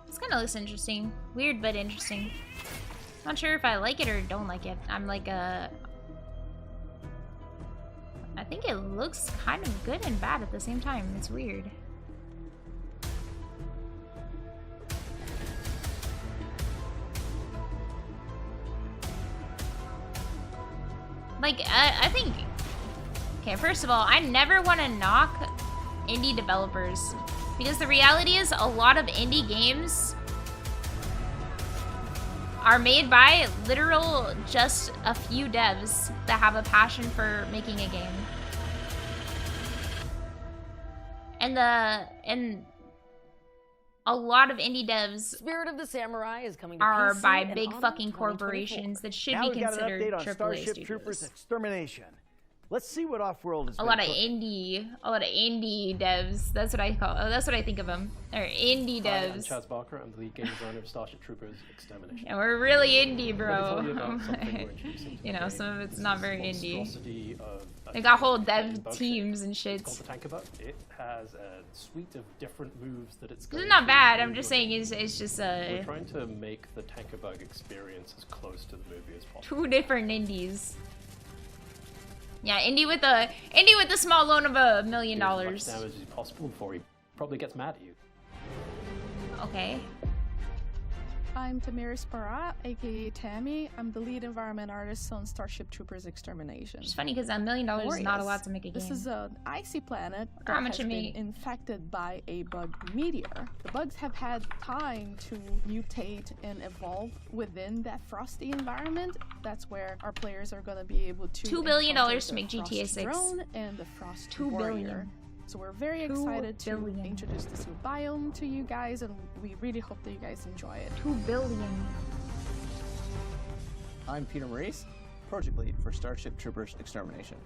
This kind of looks interesting. Weird, but interesting. Not sure if I like it or don't like it. I'm like I think it looks kind of good and bad at the same time. It's weird. Like, I think... Okay, first of all, I never want to knock indie developers. Because the reality is, a lot of indie games are made by literal just a few devs that have a passion for making a game. and a lot of indie devs Spirit of the Samurai is coming to are PC by in big autumn fucking 2024. corporations that should Now be we've got an considered update on AAA Starship studios. Troopers Extermination. Let's see what Offworld is. A lot of indie devs. That's what I call. That's what I think of them. They're indie Hi, I'm devs. Chaz Barker. I'm the lead game designer of Starship Troopers Extermination. And we're really indie, Let me bro. tell you about something we're introducing to You the know, game. some of it's This not is very a indie. monstrosity of They got whole attack dev bug teams and It's shit. called the TankerBot. It has a suite of different moves that it's This going is not to bad. do I'm just with saying it. it's just We're trying to make the TankerBug experience as close to the movie as possible. 2 different indies. Yeah, indie with a small loan of $1 million. Do as much damage as possible before he probably gets mad at you. Okay. I'm Tamira Spara, aka Tammy. I'm the lead environment artist on Starship Troopers Extermination. It's funny because $1 million is not a lot to make a game. This is an icy planet How that much has it been make? infected by a bug meteor. The bugs have had time to mutate and evolve within that frosty environment. That's where our players are going to be able to $2 billion encounter to the make GTA Frost 6. Drone and the Frost 2 Warrior. billion. So we're very 2 excited to billion. introduce this new biome to you guys, and we really hope that you guys enjoy it. 2 billion. I'm Peter Maurice, project lead for Starship Troopers Extermination.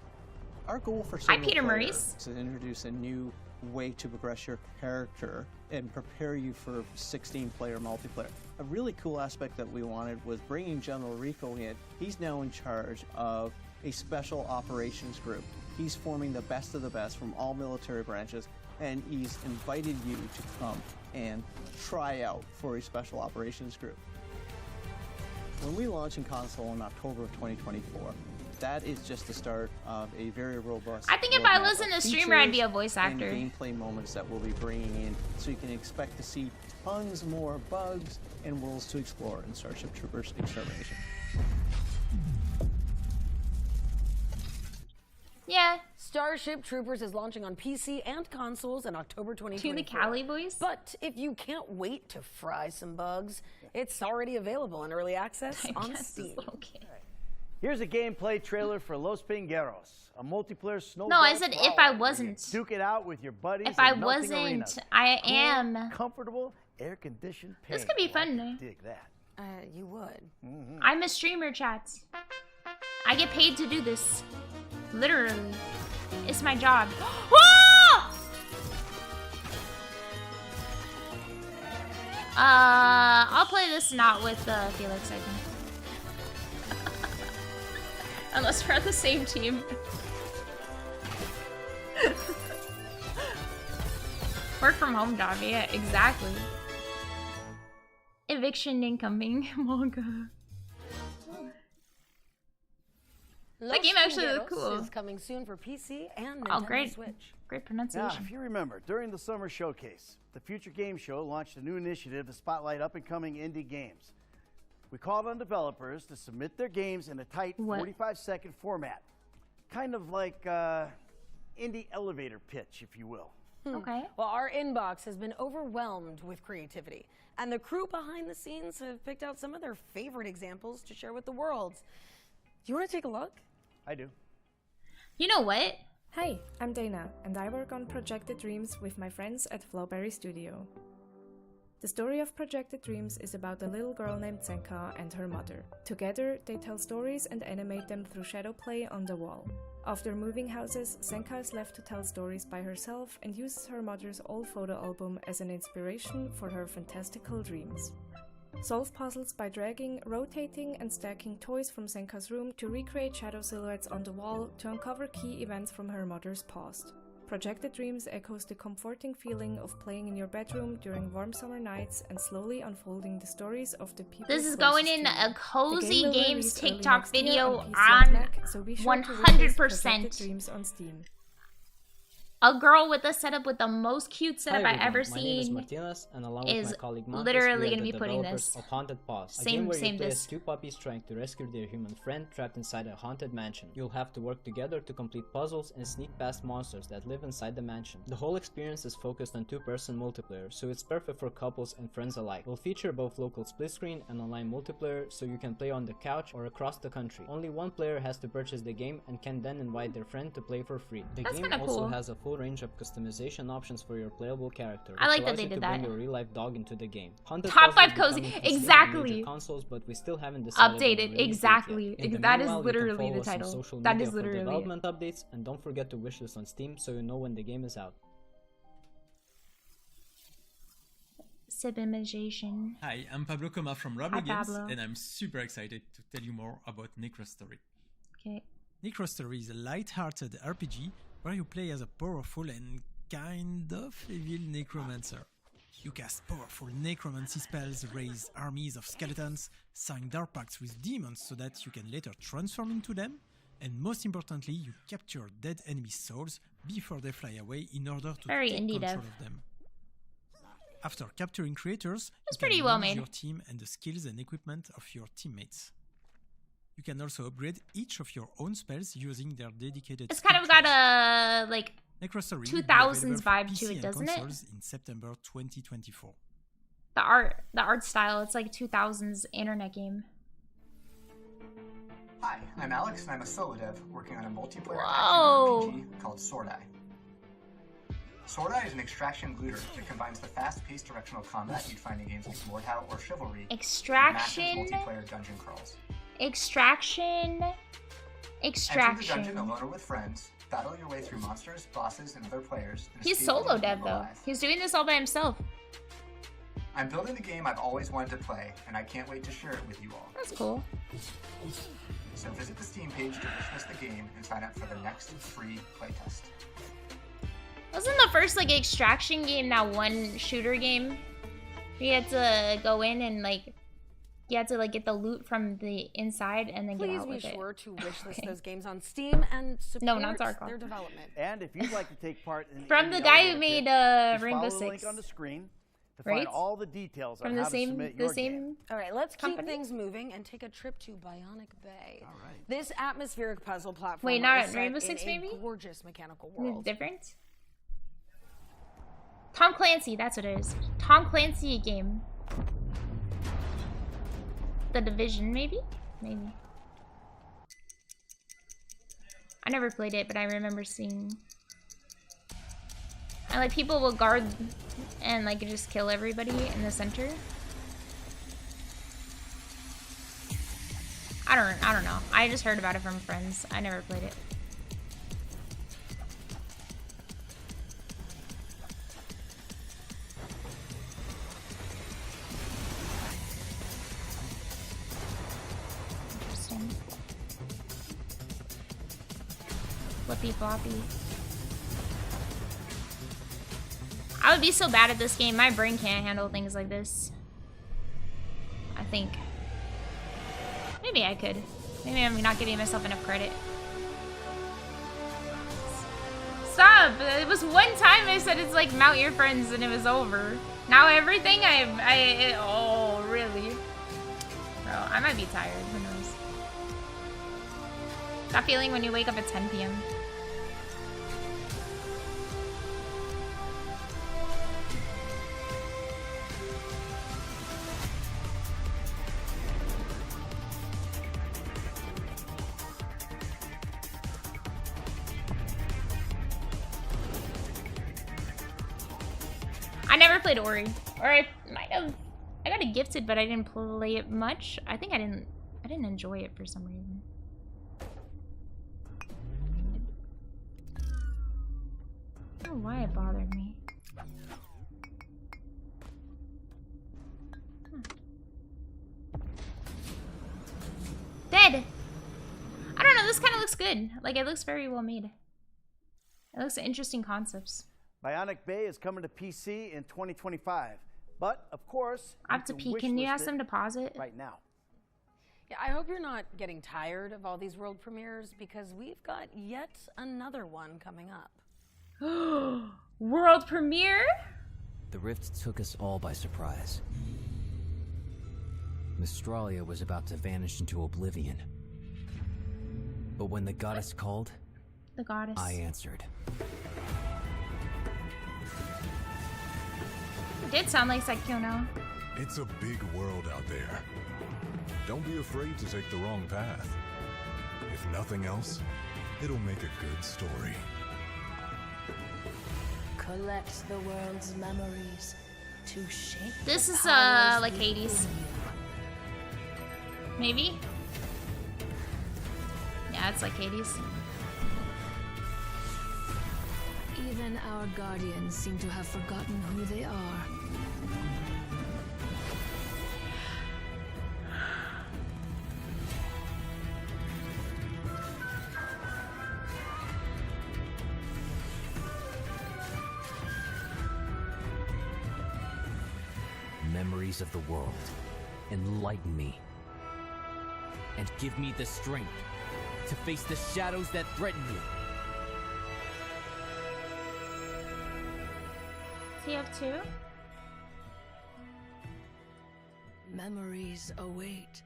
Our goal for Hi, solo Peter player Maurice. is to introduce a new way to progress your character and prepare you for 16-player multiplayer. A really cool aspect that we wanted was bringing General Rico in. He's now in charge of a special operations group. He's forming the best of the best from all military branches, and he's invited you to come and try out for a special operations group. When we launch in console in October of 2024, that is just the start of a very robust I think if I roadmap listened of to streamer, I'd be a features voice and actor. gameplay moments that we'll be bringing in, so you can expect to see tons more bugs and worlds to explore in Starship Troopers Extermination. Yeah. Starship Troopers is launching on PC and consoles in October 2024. To the Cali voice? But if you can't wait to fry some bugs, it's already available in early access on Steam. Here's a gameplay trailer for Los Pingheros, a multiplayer snowball. No, I said if I brawler where you wasn't. duke it out with your buddies. If I in melting wasn't, arenas. I Cool, am. comfortable, air-conditioned. This could be fun. I dig that. You would. I'm a streamer, chats. I get paid to do this. Literally. It's my job. Whoa! I'll play this not with Felix, I think. Unless we're on the same team. Work from home job, yeah, exactly. Eviction incoming. Manga. That game actually looked cool. Is coming soon for PC and Oh, Nintendo great. Switch. Great Now, pronunciation. if you remember, during the summer showcase, the Future Game Show launched a new initiative to spotlight up-and-coming indie games. We called on developers to submit their games in a tight 45-second format. Kind of like indie elevator pitch, if you will. Okay. Well, our inbox has been overwhelmed with creativity, and the crew behind the scenes have picked out some of their favorite examples to share with the world. You want to take a look? I do. You know what? Hi, I'm Dana, and I work on Projected Dreams with my friends at Flowberry Studio. The story of Projected Dreams is about a little girl named Senka and her mother. Together, they tell stories and animate them through shadow play on the wall. After moving houses, Senka is left to tell stories by herself and uses her mother's old photo album as an inspiration for her fantastical dreams. Solve puzzles by dragging, rotating, and stacking toys from Senka's room to recreate shadow silhouettes on the wall to uncover key events from her mother's past. Projected Dreams echoes the comforting feeling of playing in your bedroom during warm summer nights and slowly unfolding the stories of the people. This is going in closest to you. a Cozy The game will Games release early TikTok next year video on PC and on Mac, so be sure to replace Projected 100%. Dreams on Steam. A girl with a setup with the most cute setup Hi I've ever everyone, my name is seen Martinez, and along with is my colleague Marcus, literally we are gonna the be putting developers this. of Haunted Paws, a Same- game where same you play this. as two puppies trying to rescue their human friend trapped inside a haunted mansion. You'll have to work together to complete puzzles and sneak past monsters that live inside the mansion. The whole experience is focused on two-person multiplayer, so it's perfect for couples and friends alike. We'll feature both local split screen and online multiplayer, so you can play on the couch or across the country. Only one player has to purchase the game and can then invite their friend to play for free. The That's game kinda also cool. has a full full range of customization options for your playable character. I like which that allows they you did to that. bring your real-life dog into the game. Haunted Top Paws 5 will be cozy. coming to Steam and Exactly. major consoles, but we still haven't decided on the Updated. release date Exactly. yet. In the That is meanwhile, you can literally follow the us on title. social That media is for literally it. development updates, and don't forget to wishlist on Steam so you know when the game is out. Civilization. Hi, I'm Pablo Coma from Roblo Hi, Games, Pablo. and I'm super excited to tell you more about Necrostory. Okay. Necrostory is a light-hearted RPG where you play as a powerful and kind of evil necromancer. You cast powerful necromancy spells, raise armies of skeletons, sign dark pacts with demons so that you can later transform into them, and most importantly, you capture dead enemy souls before they fly away in order to Very take indie control dev. of them. After capturing creators, It's you can pretty well manage made. your team and the skills and equipment of your teammates. You can also upgrade each of your own spells using their dedicated. It's kind of got a like Necrostory will be 2000s available for vibe PC to it, and doesn't it? consoles in September 2024. The art style. It's like 2000s internet game. Hi, I'm Alex, and I'm a solo dev working on a multiplayer Whoa. action RPG called Swordai. Swordai is an extraction looter that combines the fast-paced directional combat you'd find in games like Mordhau or Chivalry Extraction. with massive multiplayer dungeon crawls. Extraction. Enter the Extraction. dungeon alone or with friends, battle your way through monsters, bosses, and other players. and He's escape solo and keep dev though. alive. He's doing this all by himself. I'm building the game I've always wanted to play, and I can't wait to share it with you all. That's cool. So visit the Steam page to wishlist the game and sign up for the next free playtest. Wasn't the first like extraction game that one shooter game? You had to go in and like you had to like get the loot from the inside and then get Please out be with it. sure to wishlist Okay. those games on Steam and support No, not Tarkov. their development. And if you'd like to take part in From the indie guy who elevator made, kit, just Rainbow follow the Six. link on the screen to Right? find all the details From on the how same to submit the your same game. All right, let's company? keep things moving and take a trip to Bionic Bai. All right. This atmospheric puzzle platform Wait, not is set Rainbow in Six, a maybe? gorgeous mechanical Is world. it different? Tom Clancy, that's what it is. Tom Clancy game. The Division, maybe? Maybe. I never played it, but I remember seeing. And like people will guard and like just kill everybody in the center. I don't know. I just heard about it from friends. I never played it. Interesting. Flippy floppy. I would be so bad at this game. My brain can't handle things like this. I think. Maybe I could. Maybe I'm not giving myself enough credit. Stop! It was one time I said it's like mount your friends and it was over. Now everything oh, really? Bro, I might be tired. Who knows? That feeling when you wake up at 10 p.m. I never played Ori. Or I might have. I got it gifted, but I didn't play it much. I think I didn't enjoy it for some reason. I don't know why it bothered me. Dead! I don't know, this kind of looks good. Like, it looks very well made. It looks interesting concepts. Bionic Bai is coming to PC in 2025. But, of course, I have to pee. Can you ask them to pause it? Right now. Yeah, I hope you're not getting tired of all these world premieres because we've got yet another one coming up. World premiere? The rift took us all by surprise. Mystralia was about to vanish into oblivion. But when the goddess called, The goddess. I answered. It did sound like Sekiono. It's a big world out there. Don't be afraid to take the wrong path. If nothing else, it'll make a good story. Collect the world's memories to shape. This is like Hades. Maybe? Yeah, it's like Hades. Even our guardians seem to have forgotten who they are. Memories of the world, enlighten me. And give me the strength to face the shadows that threaten me. TF2? Memories await.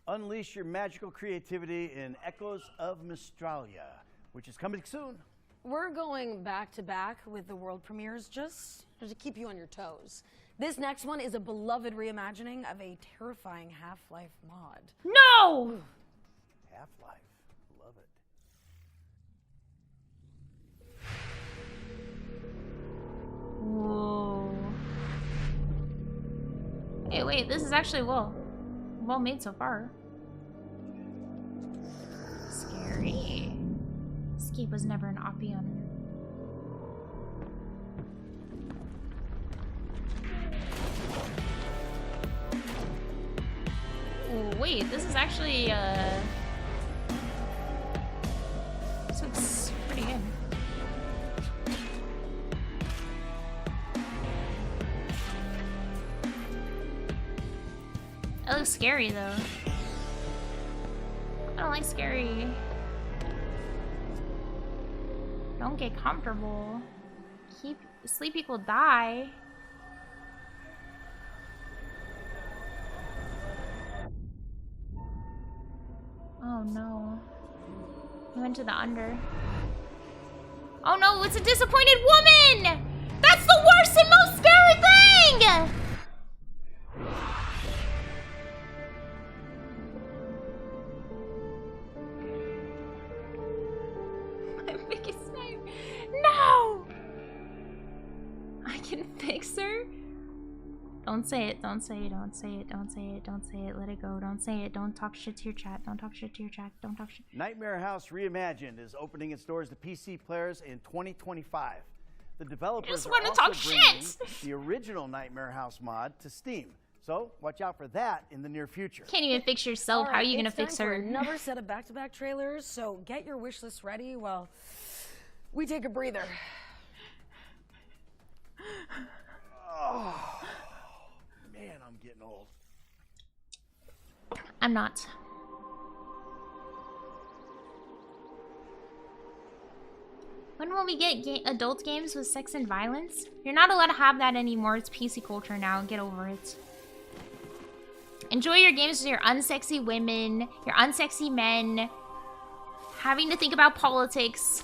Unleash your magical creativity in Echoes of Mystralia, which is coming soon. We're going back to back with the world premieres just to keep you on your toes. This next one is a beloved reimagining of a terrifying Half-Life mod. No! Half-Life, love it. Whoa. Hey, wait, this is actually well made so far. Scary. Escape was never an option. Oh, wait, this is actually this looks pretty good. It looks scary though. I don't like scary. Don't get comfortable. Sleep equal die. Oh no. I went to the under. Oh no, it's a disappointed woman! That's the worst and most scary thing! My biggest nightmare. No! I can fix her? Don't say it, don't say it, don't say it, don't say it, don't say it, let it go, don't say it, don't talk shit to your chat, don't talk shit to your chat, don't talk shit. Nightmare House Reimagined is opening its doors to PC players in 2025. The developers just are wanna also talk bringing shit. the original Nightmare House mod to Steam. So watch out for that in the near future. Can't even fix yourself. How are you gonna fix her? Another set of back-to-back trailers, so get your wish list ready while we take a breather. Oh, man, I'm getting old. I'm not. When will we get adult games with sex and violence? You're not allowed to have that anymore. It's PC culture now. Get over it. Enjoy your games with your unsexy women, your unsexy men, having to think about politics,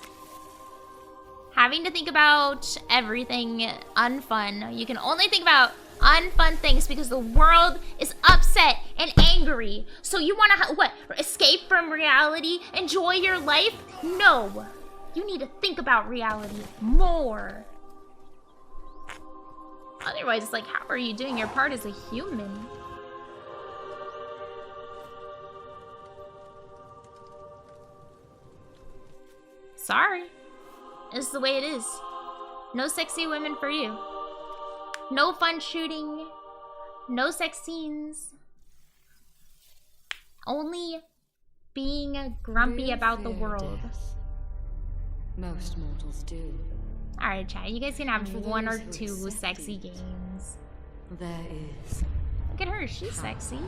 having to think about everything unfun. You can only think about unfun things because the world is upset and angry. So you want to what? Escape from reality? Enjoy your life? No. You need to think about reality more. Otherwise, it's like, how are you doing your part as a human? Sorry. It's the way it is. No sexy women for you. No fun shooting. No sex scenes. Only being grumpy about the world. Most mortals do. Alright, chat. You guys can have one or two sexy games. There is. Look at her. She's sexy.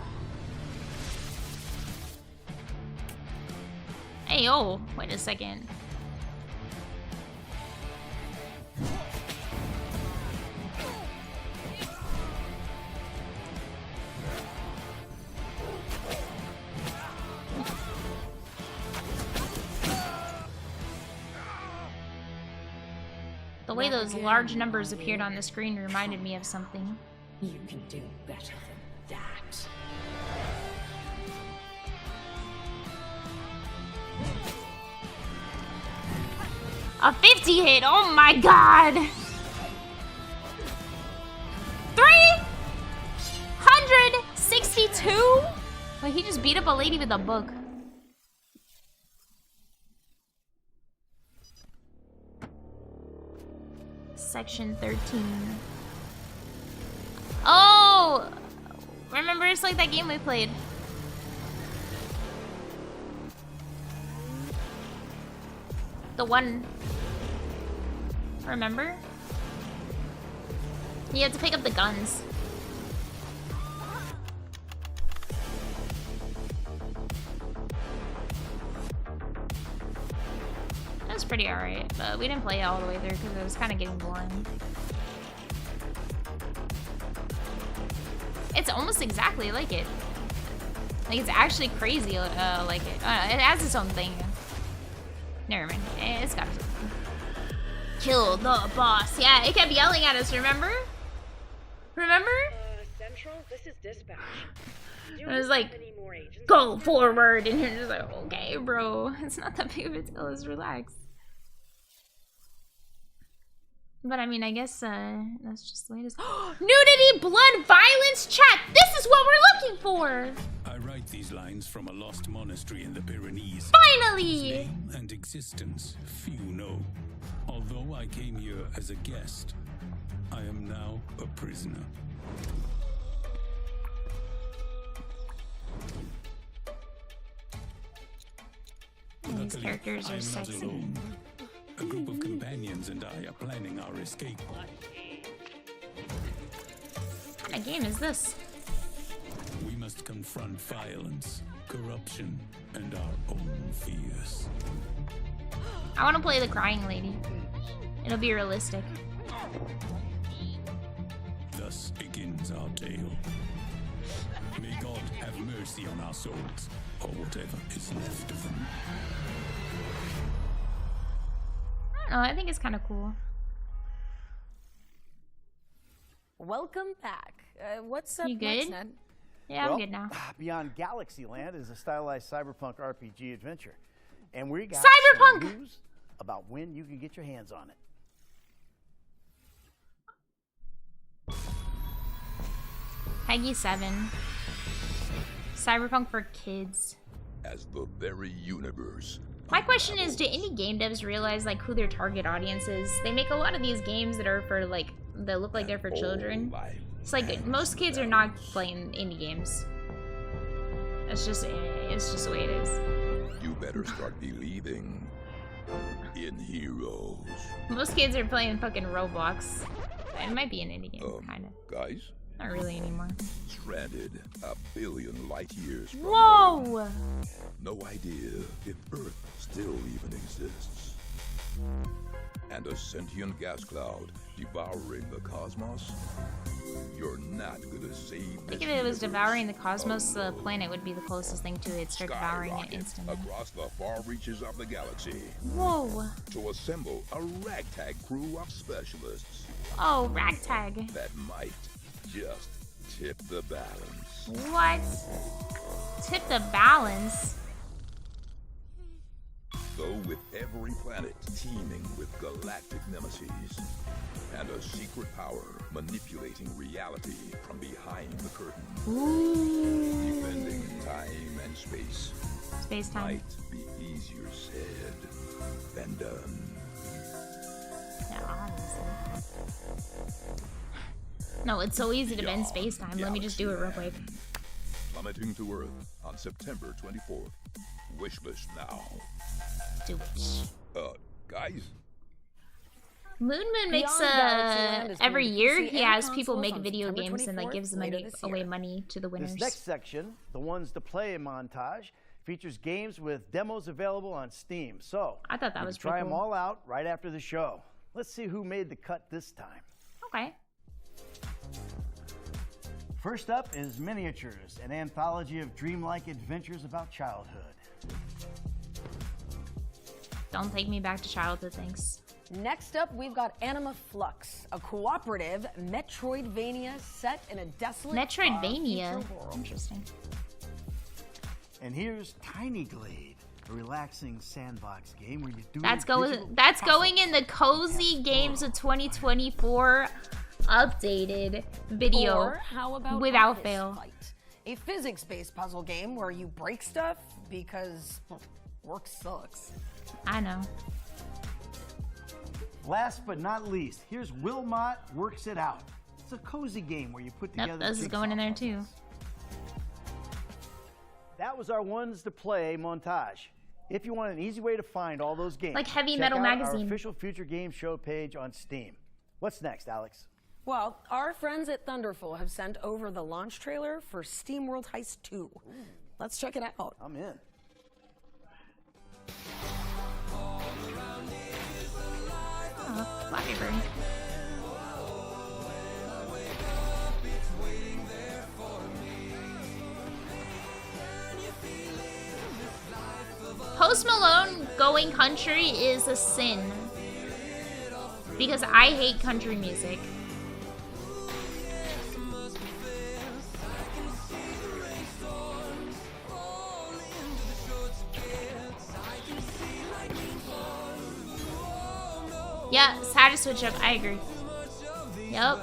Hey, oh. Wait a second. The way those large numbers appeared on the screen reminded me of something. You can do better than that. A 50 hit, oh my god! 362? Wait, he just beat up a lady with a book. Section 13. Oh! Remember, it's like that game we played. The one. Remember? You have to pick up the guns. That was pretty alright, but we didn't play it all the way through because it was kind of getting boring. It's almost exactly like it. Like, it's actually crazy like it. It has its own thing. Never mind. It's got its own thing. Kill the boss. Yeah, it kept yelling at us, remember? Remember? Central, this is dispatch. It was like, go forward, and you're just like, okay, bro. It's not that big of a deal. Let's relax. But I mean, I guess that's just the way it is. Nudity, blood, violence, chat. This is what we're looking for. I write these lines from a lost monastery in the Pyrenees. Finally! Its name and existence few know. Although I came here as a guest, I am now a prisoner. These characters are sexy. A group of companions and I are planning our escape. What kind of game is this? We must confront violence, corruption, and our own fears. I want to play the crying lady. It'll be realistic. Thus begins our tale. May God have mercy on our souls, or whatever is left of them. I don't know, I think it's kind of cool. Welcome back. What's up You next, good? Ned? Yeah, Well, I'm good now. Beyond Galaxyland is a stylized cyberpunk RPG adventure. And we got Cyberpunk! some news about when you can get your hands on it. Peggy 7. Cyberpunk for kids. As the very universe. My question is, do any game devs realize like who their target audience is? They make a lot of these games that are for like, that look like they're for children. It's like most kids are not playing indie games. It's just the way it is. You better start believing in heroes. Most kids are playing fucking Roblox. It might be an indie game, kind of. Guys? Not really anymore. Stranded a billion light years from Whoa! Earth. No idea if Earth still even exists. And a sentient gas cloud devouring the cosmos. You're not gonna save. I think if it was devouring the cosmos, the planet would be the closest thing to it. Start devouring it instantly. Across the far reaches of the galaxy. Whoa! To assemble a ragtag crew of specialists. Oh, ragtag. That might just tip the balance. What? Tip the balance? Though with every planet teeming with galactic nemesis and a secret power manipulating reality from behind the curtain. Ooh. Defending time and space. Space-time. Might be easier said than done. Yeah, honestly. No, it's so easy to bend space-time. Let me just do it real quick. Plummeting to Earth on September 24th. Wishlist now. Do it. Guys? Moon makes every year he has people make video games and like gives them away money to the winners. This next section, the ones to play montage, features games with demos available on Steam. So I thought that was try pretty them cool. all out right after the show. Let's see who made the cut this time. Okay. First up is Miniatures, an anthology of dreamlike adventures about childhood. Don't take me back to childhood, thanks. Next up, we've got Anima Flux, a cooperative Metroidvania set in a desolate Metroidvania. future world. Interesting. And here's Tiny Glade, a relaxing sandbox game where you do. That's going in the Cozy Games of 2024 updated video. Or how about without Office fail. Fight, a physics-based puzzle game where you break stuff because work sucks. I know. Last but not least, here's Wilmot Works It Out. It's a cozy game where you put together. Yep, this is going in there too. That was our ones to play montage. If you want an easy way to find all those games, Like Heavy check Metal out Magazine. our official Future Game Show page on Steam. What's next, Alex? Well, our friends at Thunderful have sent over the launch trailer for SteamWorld Heist 2. Let's check it out. I'm in. Oh, Flappy Bird. Post Malone going country is a sin. Because I hate country music. Yeah, it's had to switch up. I agree. Yep.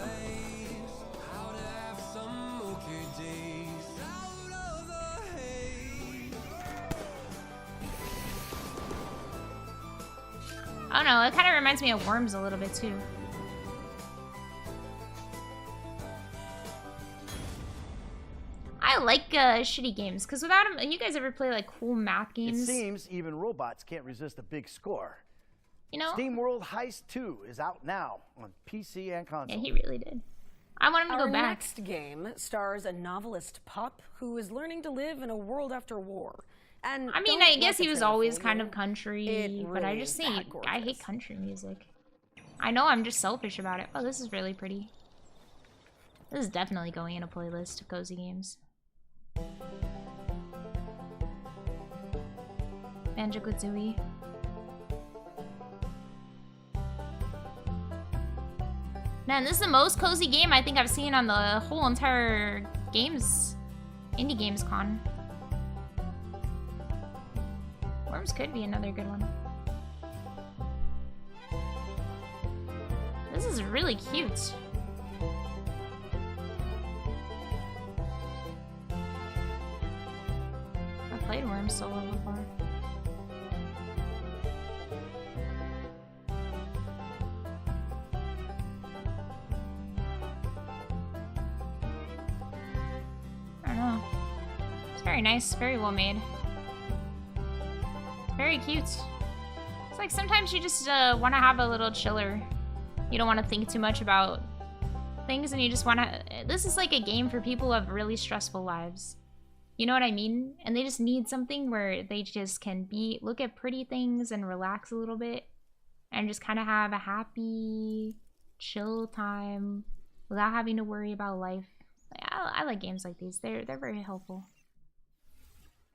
I don't know, it kind of reminds me of Worms a little bit too. I like shitty games, because without them, you guys ever play like cool math games? It seems even robots can't resist a big score. You know? SteamWorld Heist 2 is out now on PC and console. Yeah, he really did. I want him to Our go back. next game stars a novelist pup who is learning to live in a world after war. And I mean, don't I guess let the he was trailer always fool kind you. of country, It but I really just is say that I hate gorgeous. country music. I know I'm just selfish about it. Oh, this is really pretty. This is definitely going in a playlist of cozy games. Banjo-Kazooie. Man, this is the most cozy game I think I've seen on the whole entire Indie Games Con. Worms could be another good one. This is really cute. I've played Worms solo before. I don't know. It's very nice, very well made. Very cute. It's like sometimes you just want to have a little chiller. You don't want to think too much about things and you just want to... This is like a game for people who have really stressful lives. You know what I mean? And they just need something where they just can look at pretty things and relax a little bit. And just kind of have a happy, chill time without having to worry about life. I like games like these. They're very helpful.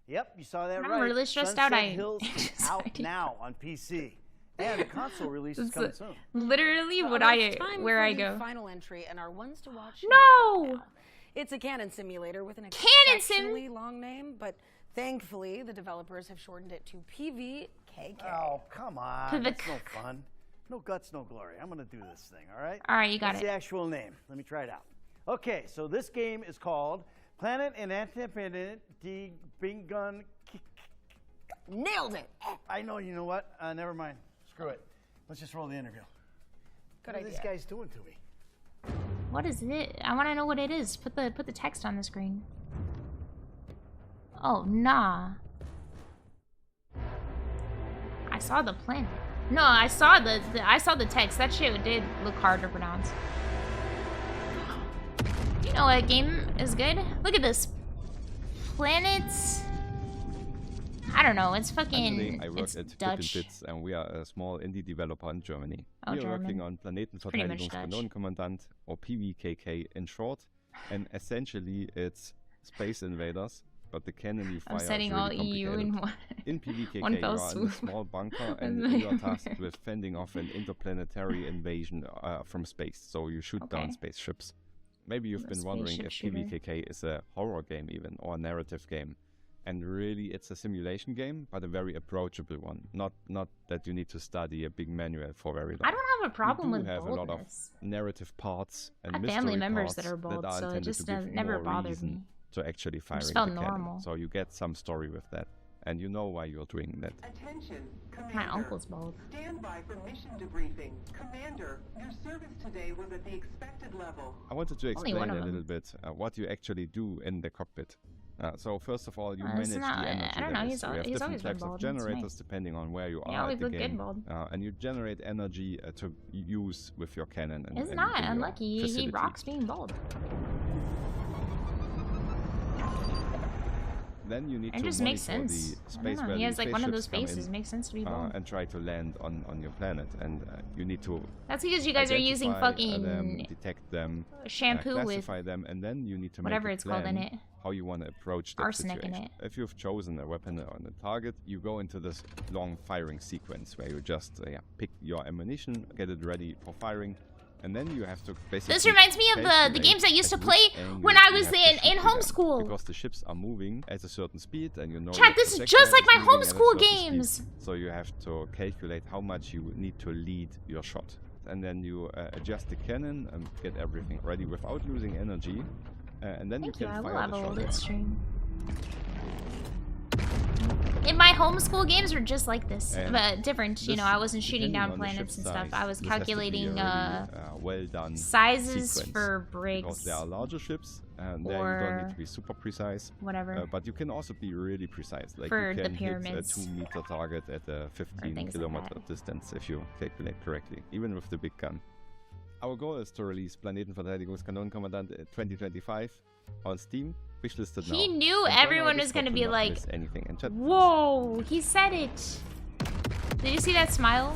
Yep, you saw that I'm right. really stressed Sunset out. Hills is out now on PC. And the console release is coming soon. Literally Well, where it's time I for the go. Final entry and our ones to watch. No! It's a canon simulator with an Cannon exceptionally long name, but thankfully the developers have shortened it to PVKK. Oh, come on. That's no fun. No guts, no glory. I'm going to do this thing, all right? All right, you got What's it. the actual name? Let me try it out. Okay, so this game is called Planet and Independent Bingun. Nailed it! I know, you know what? Never mind. Screw it. Let's just roll the interview. Good What are these guys doing to me? What is it? I want to know what it is. Put the text on the screen. Oh, nah. I saw the planet. No, I saw the text. That shit did look hard to pronounce. You know what game is good? Look at this. Planets. I don't know. It's fucking. I work It's at Dutch. Bits, and we are a small indie developer in Germany. Oh, we are German. working on Pretty much Dutch. Planetenverteidigungskanonenkommandant, or PVKK in short. And essentially, it's Space Invaders but the cannon you fire I'm setting is all really EU complicated. in PVKK, one you fell are in a swoop. small bunker and you are tasked with fending off an interplanetary invasion from space. So you shoot down spaceships. Maybe you've been wondering if PVKK is a horror game even, or a narrative game. And really, it's a simulation game, but a very approachable one. Not that you need to study a big manual for very long. I don't have a problem with have boldness. a lot of narrative parts and I have mystery family members parts that are bold, so it intended just to give never more bothered reason me. to actually firing just the felt cannon. normal. So you get some story with that, and you know why you're doing that. Attention, My uncle's bold. Stand by for mission debriefing. Commander, your service today was at the expected level. I wanted to Only explain one of a them. little bit what you actually do in the cockpit. So first of all, you manage it's not- the energy I don't know, levels. So you have he's different always been types of bald, that's generators nice. depending on where you He are always at the looked good game. bald. And you generate energy to use with your cannon. And, It's and not in your unlucky. He facility. rocks being bald. Then you need It to just makes monitor sense. the I space don't know. where He has the like one of those spaceships come faces. in, Makes sense to be bald. and try to land on your planet. And you need to. That's because you guys are using identify them, fucking detect them, shampoo with classify them, and then you need to whatever make a it's called in plan it. how you want to approach that Arsenic in situation. it. If you've chosen a weapon on the target, you go into this long firing sequence where you just pick your ammunition, get it ready for firing, and then you have to basically. This reminds me of the calculate games I used to at play which angle when I you was have to in shoot them, homeschool. because the ships are moving at a certain speed, and you know. Chat, your this is projectile just like my moving at a homeschool certain speed. games. So you have to calculate how much you need to lead your shot, and then you adjust the cannon and get everything ready without losing energy, and then Thank you you. can I will fire have the a shot. little bit stream. In my homeschool games were just like this, And but different. You this, know, I wasn't shooting depending down on the planets and ship stuff. size, I was this has to be a calculating really, well done sizes sequence, for because brigs. there are larger ships, and there you don't need to be super precise. Whatever. But you can also be really precise. Like For you the can hit a pyramids. 2-meter target at a 15 things like kilometer distance if you calculate correctly, even with the big gun. Our goal is to release Planetenverteidigungskanonenkommandant 2025 on Steam. Wishlisted now. He knew And join our everyone was Discord gonna to be not like, miss anything. And chat, whoa, he said it. Did you see that smile?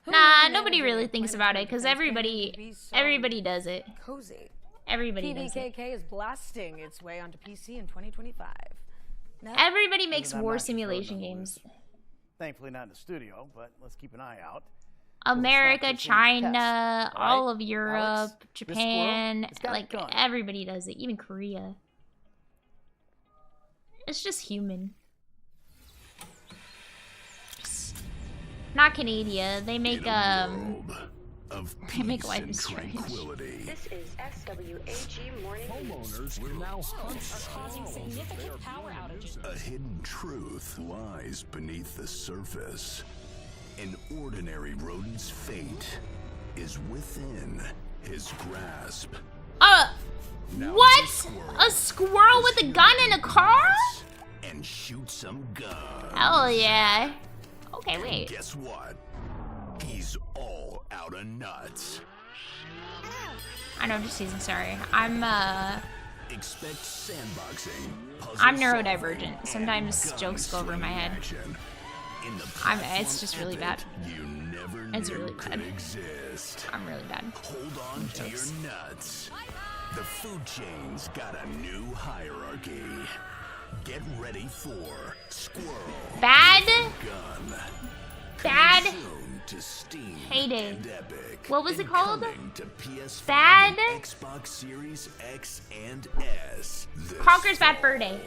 Nah, nobody really thinks about it because everybody does it. Cozy. Everybody does it. PVKK is blasting its way onto PC in 2025. Now, Everybody makes Even though I'm war not controlling simulation the games. Thankfully not in the studio, but let's keep an eye out. America, just any test, China, all right? of Europe, Alex, this Japan, squirrel, it's got a like gun. everybody does it, even Korea. It's just human. Not Canada. They make they make life is strange. This is SWAG Morning Homeowners will now hunt are causing significant power outages. A hidden truth lies beneath the surface. An ordinary rodent's fate is within his grasp. Now What? this squirrel A squirrel with a gun in a car? and shoot some guns. Hell yeah. Okay, And wait. guess what? He's all out of nuts. I know, just teasing. Sorry. I'm Expect sandboxing. puzzle I'm solving, neurodivergent. and Sometimes jokes go over my head. action. In the It's just really bad. you never It's knew really could bad. exist. I'm really bad. Hold on to your nuts. The food chain's got a new hierarchy. Get ready for Squirrel Bad? Gun. Bad? Coming soon to Steam Hate it. and Epic. What was it And called? coming to PS5 Bad? and Xbox Series X and S. this Conker's Bad fall. Fur Day.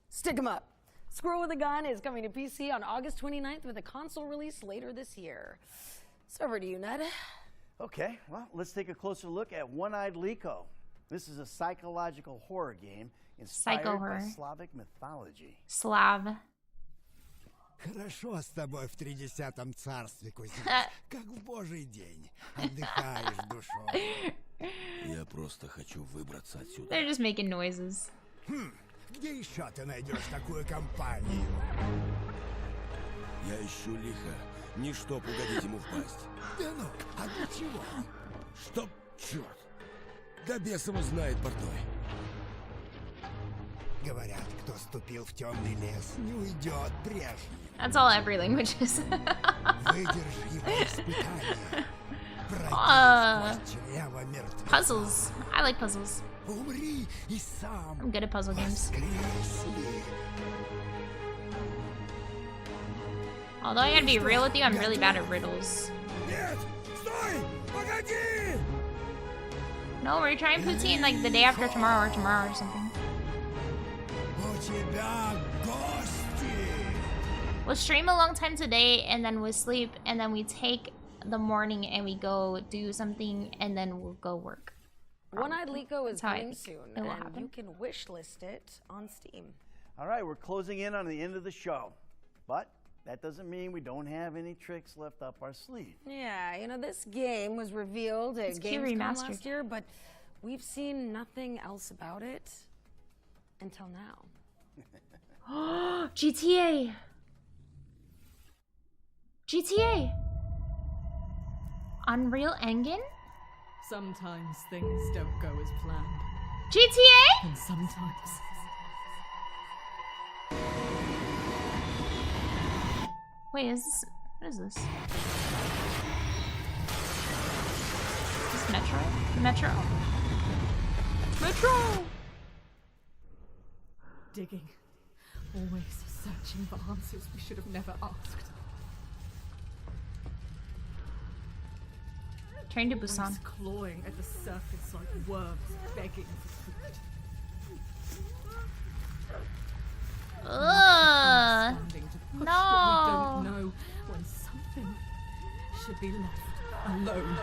Stick 'em up. Squirrel with a Gun is coming to PC on August 29th with a console release later this year. So over to you, Ned. Okay, well, let's take a closer look at One-Eyed Liko. This is a psychological horror game inspired Psycho by horror. Slavic mythology. Slav. Хорошо с тобой в 30-м царстве, кузнец. Как в божий день. Отдыхаешь душой. Я просто хочу выбраться отсюда. They're just making noises. Где еще ты найдешь такую компанию? Я ищу лихо, не чтоб угодить ему в пасть. Да ну, а для чего? Чтоб, черт, да бес его знает, портной. Говорят, кто ступил в темный лес, не уйдет прежним. That's all every language is. Puzzles. I like puzzles. I'm good at puzzle games. Although I gotta be real with you, I'm really bad at riddles. No, we're trying poutine like the day after tomorrow or something. We'll stream a long time today and then we'll sleep and then we take the morning and we go do something and then we'll go work. One-Eyed Liko is coming soon and you can wish list it on Steam. All right, we're closing in on the end of the show, but that doesn't mean we don't have any tricks left up our sleeve. Yeah, you know, this game was revealed at Gamescom last year, but we've seen nothing else about it until now. GTA! GTA! Unreal Engine? Sometimes things don't go as planned. GTA? And sometimes... Wait, is this... What is this? Is this Metro? Metro? Metro! Digging. Always searching for answers we should have never asked. Train to Busan. Always clawing at the surface like worms begging for food. Ugh. Understanding to push No. what we don't know when something should be left alone.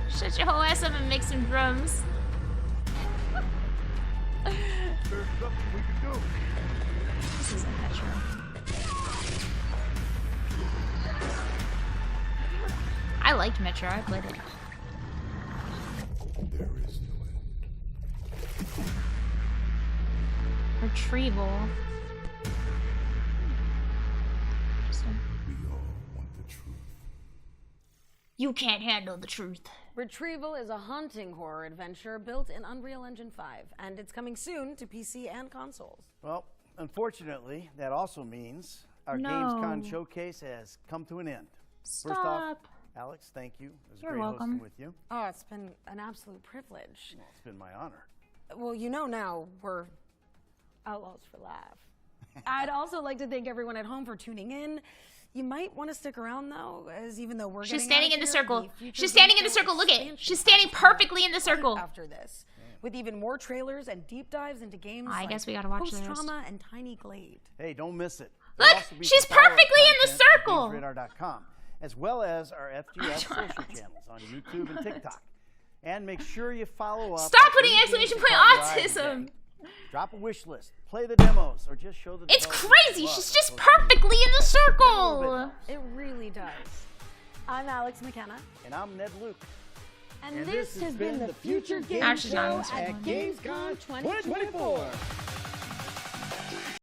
Shut your whole ass up and make some drums. There's something we can do. This isn't Metro. I liked Metro, I played it. There is no end. Retrieval. Interesting. We all want the truth. You can't handle the truth. Retrieval is a haunting horror adventure built in Unreal Engine 5, and it's coming soon to PC and consoles. Well, unfortunately, that also means our No. Gamescom showcase has come to an end. Stop. First off, Alex, thank you. It was You're great welcome. hosting with you. Oh, it's been an absolute privilege. Well, it's been my honor. Well, you know now we're outlaws for laugh. I'd also like to thank everyone at home for tuning in. You might want to stick around though, as even though we're She's getting standing out in of the here, circle. future She's standing in the Gamescom circle. Look at it. expansion She's standing perfectly in the circle. after this, with even more trailers and deep dives into games I like guess we gotta watch the rest. Post-Trauma and Tiny Glade. Hey, don't miss it. Look, There'll also be she's some follow-up perfectly in the content on circle. GamesRadar.com, as well as our FGS social channels on YouTube and TikTok. And make sure you follow up. Stop on putting any exclamation games point that caught your eye autism. today. Drop a wish list, play the demos, or just show the It's developers crazy. love She's on just social perfectly in the circle. It really does. I'm Alex McKenna. media. And I'm Ned Luke. And this has been the Future Game Actually, Show not in this at one. Gamescom 2024.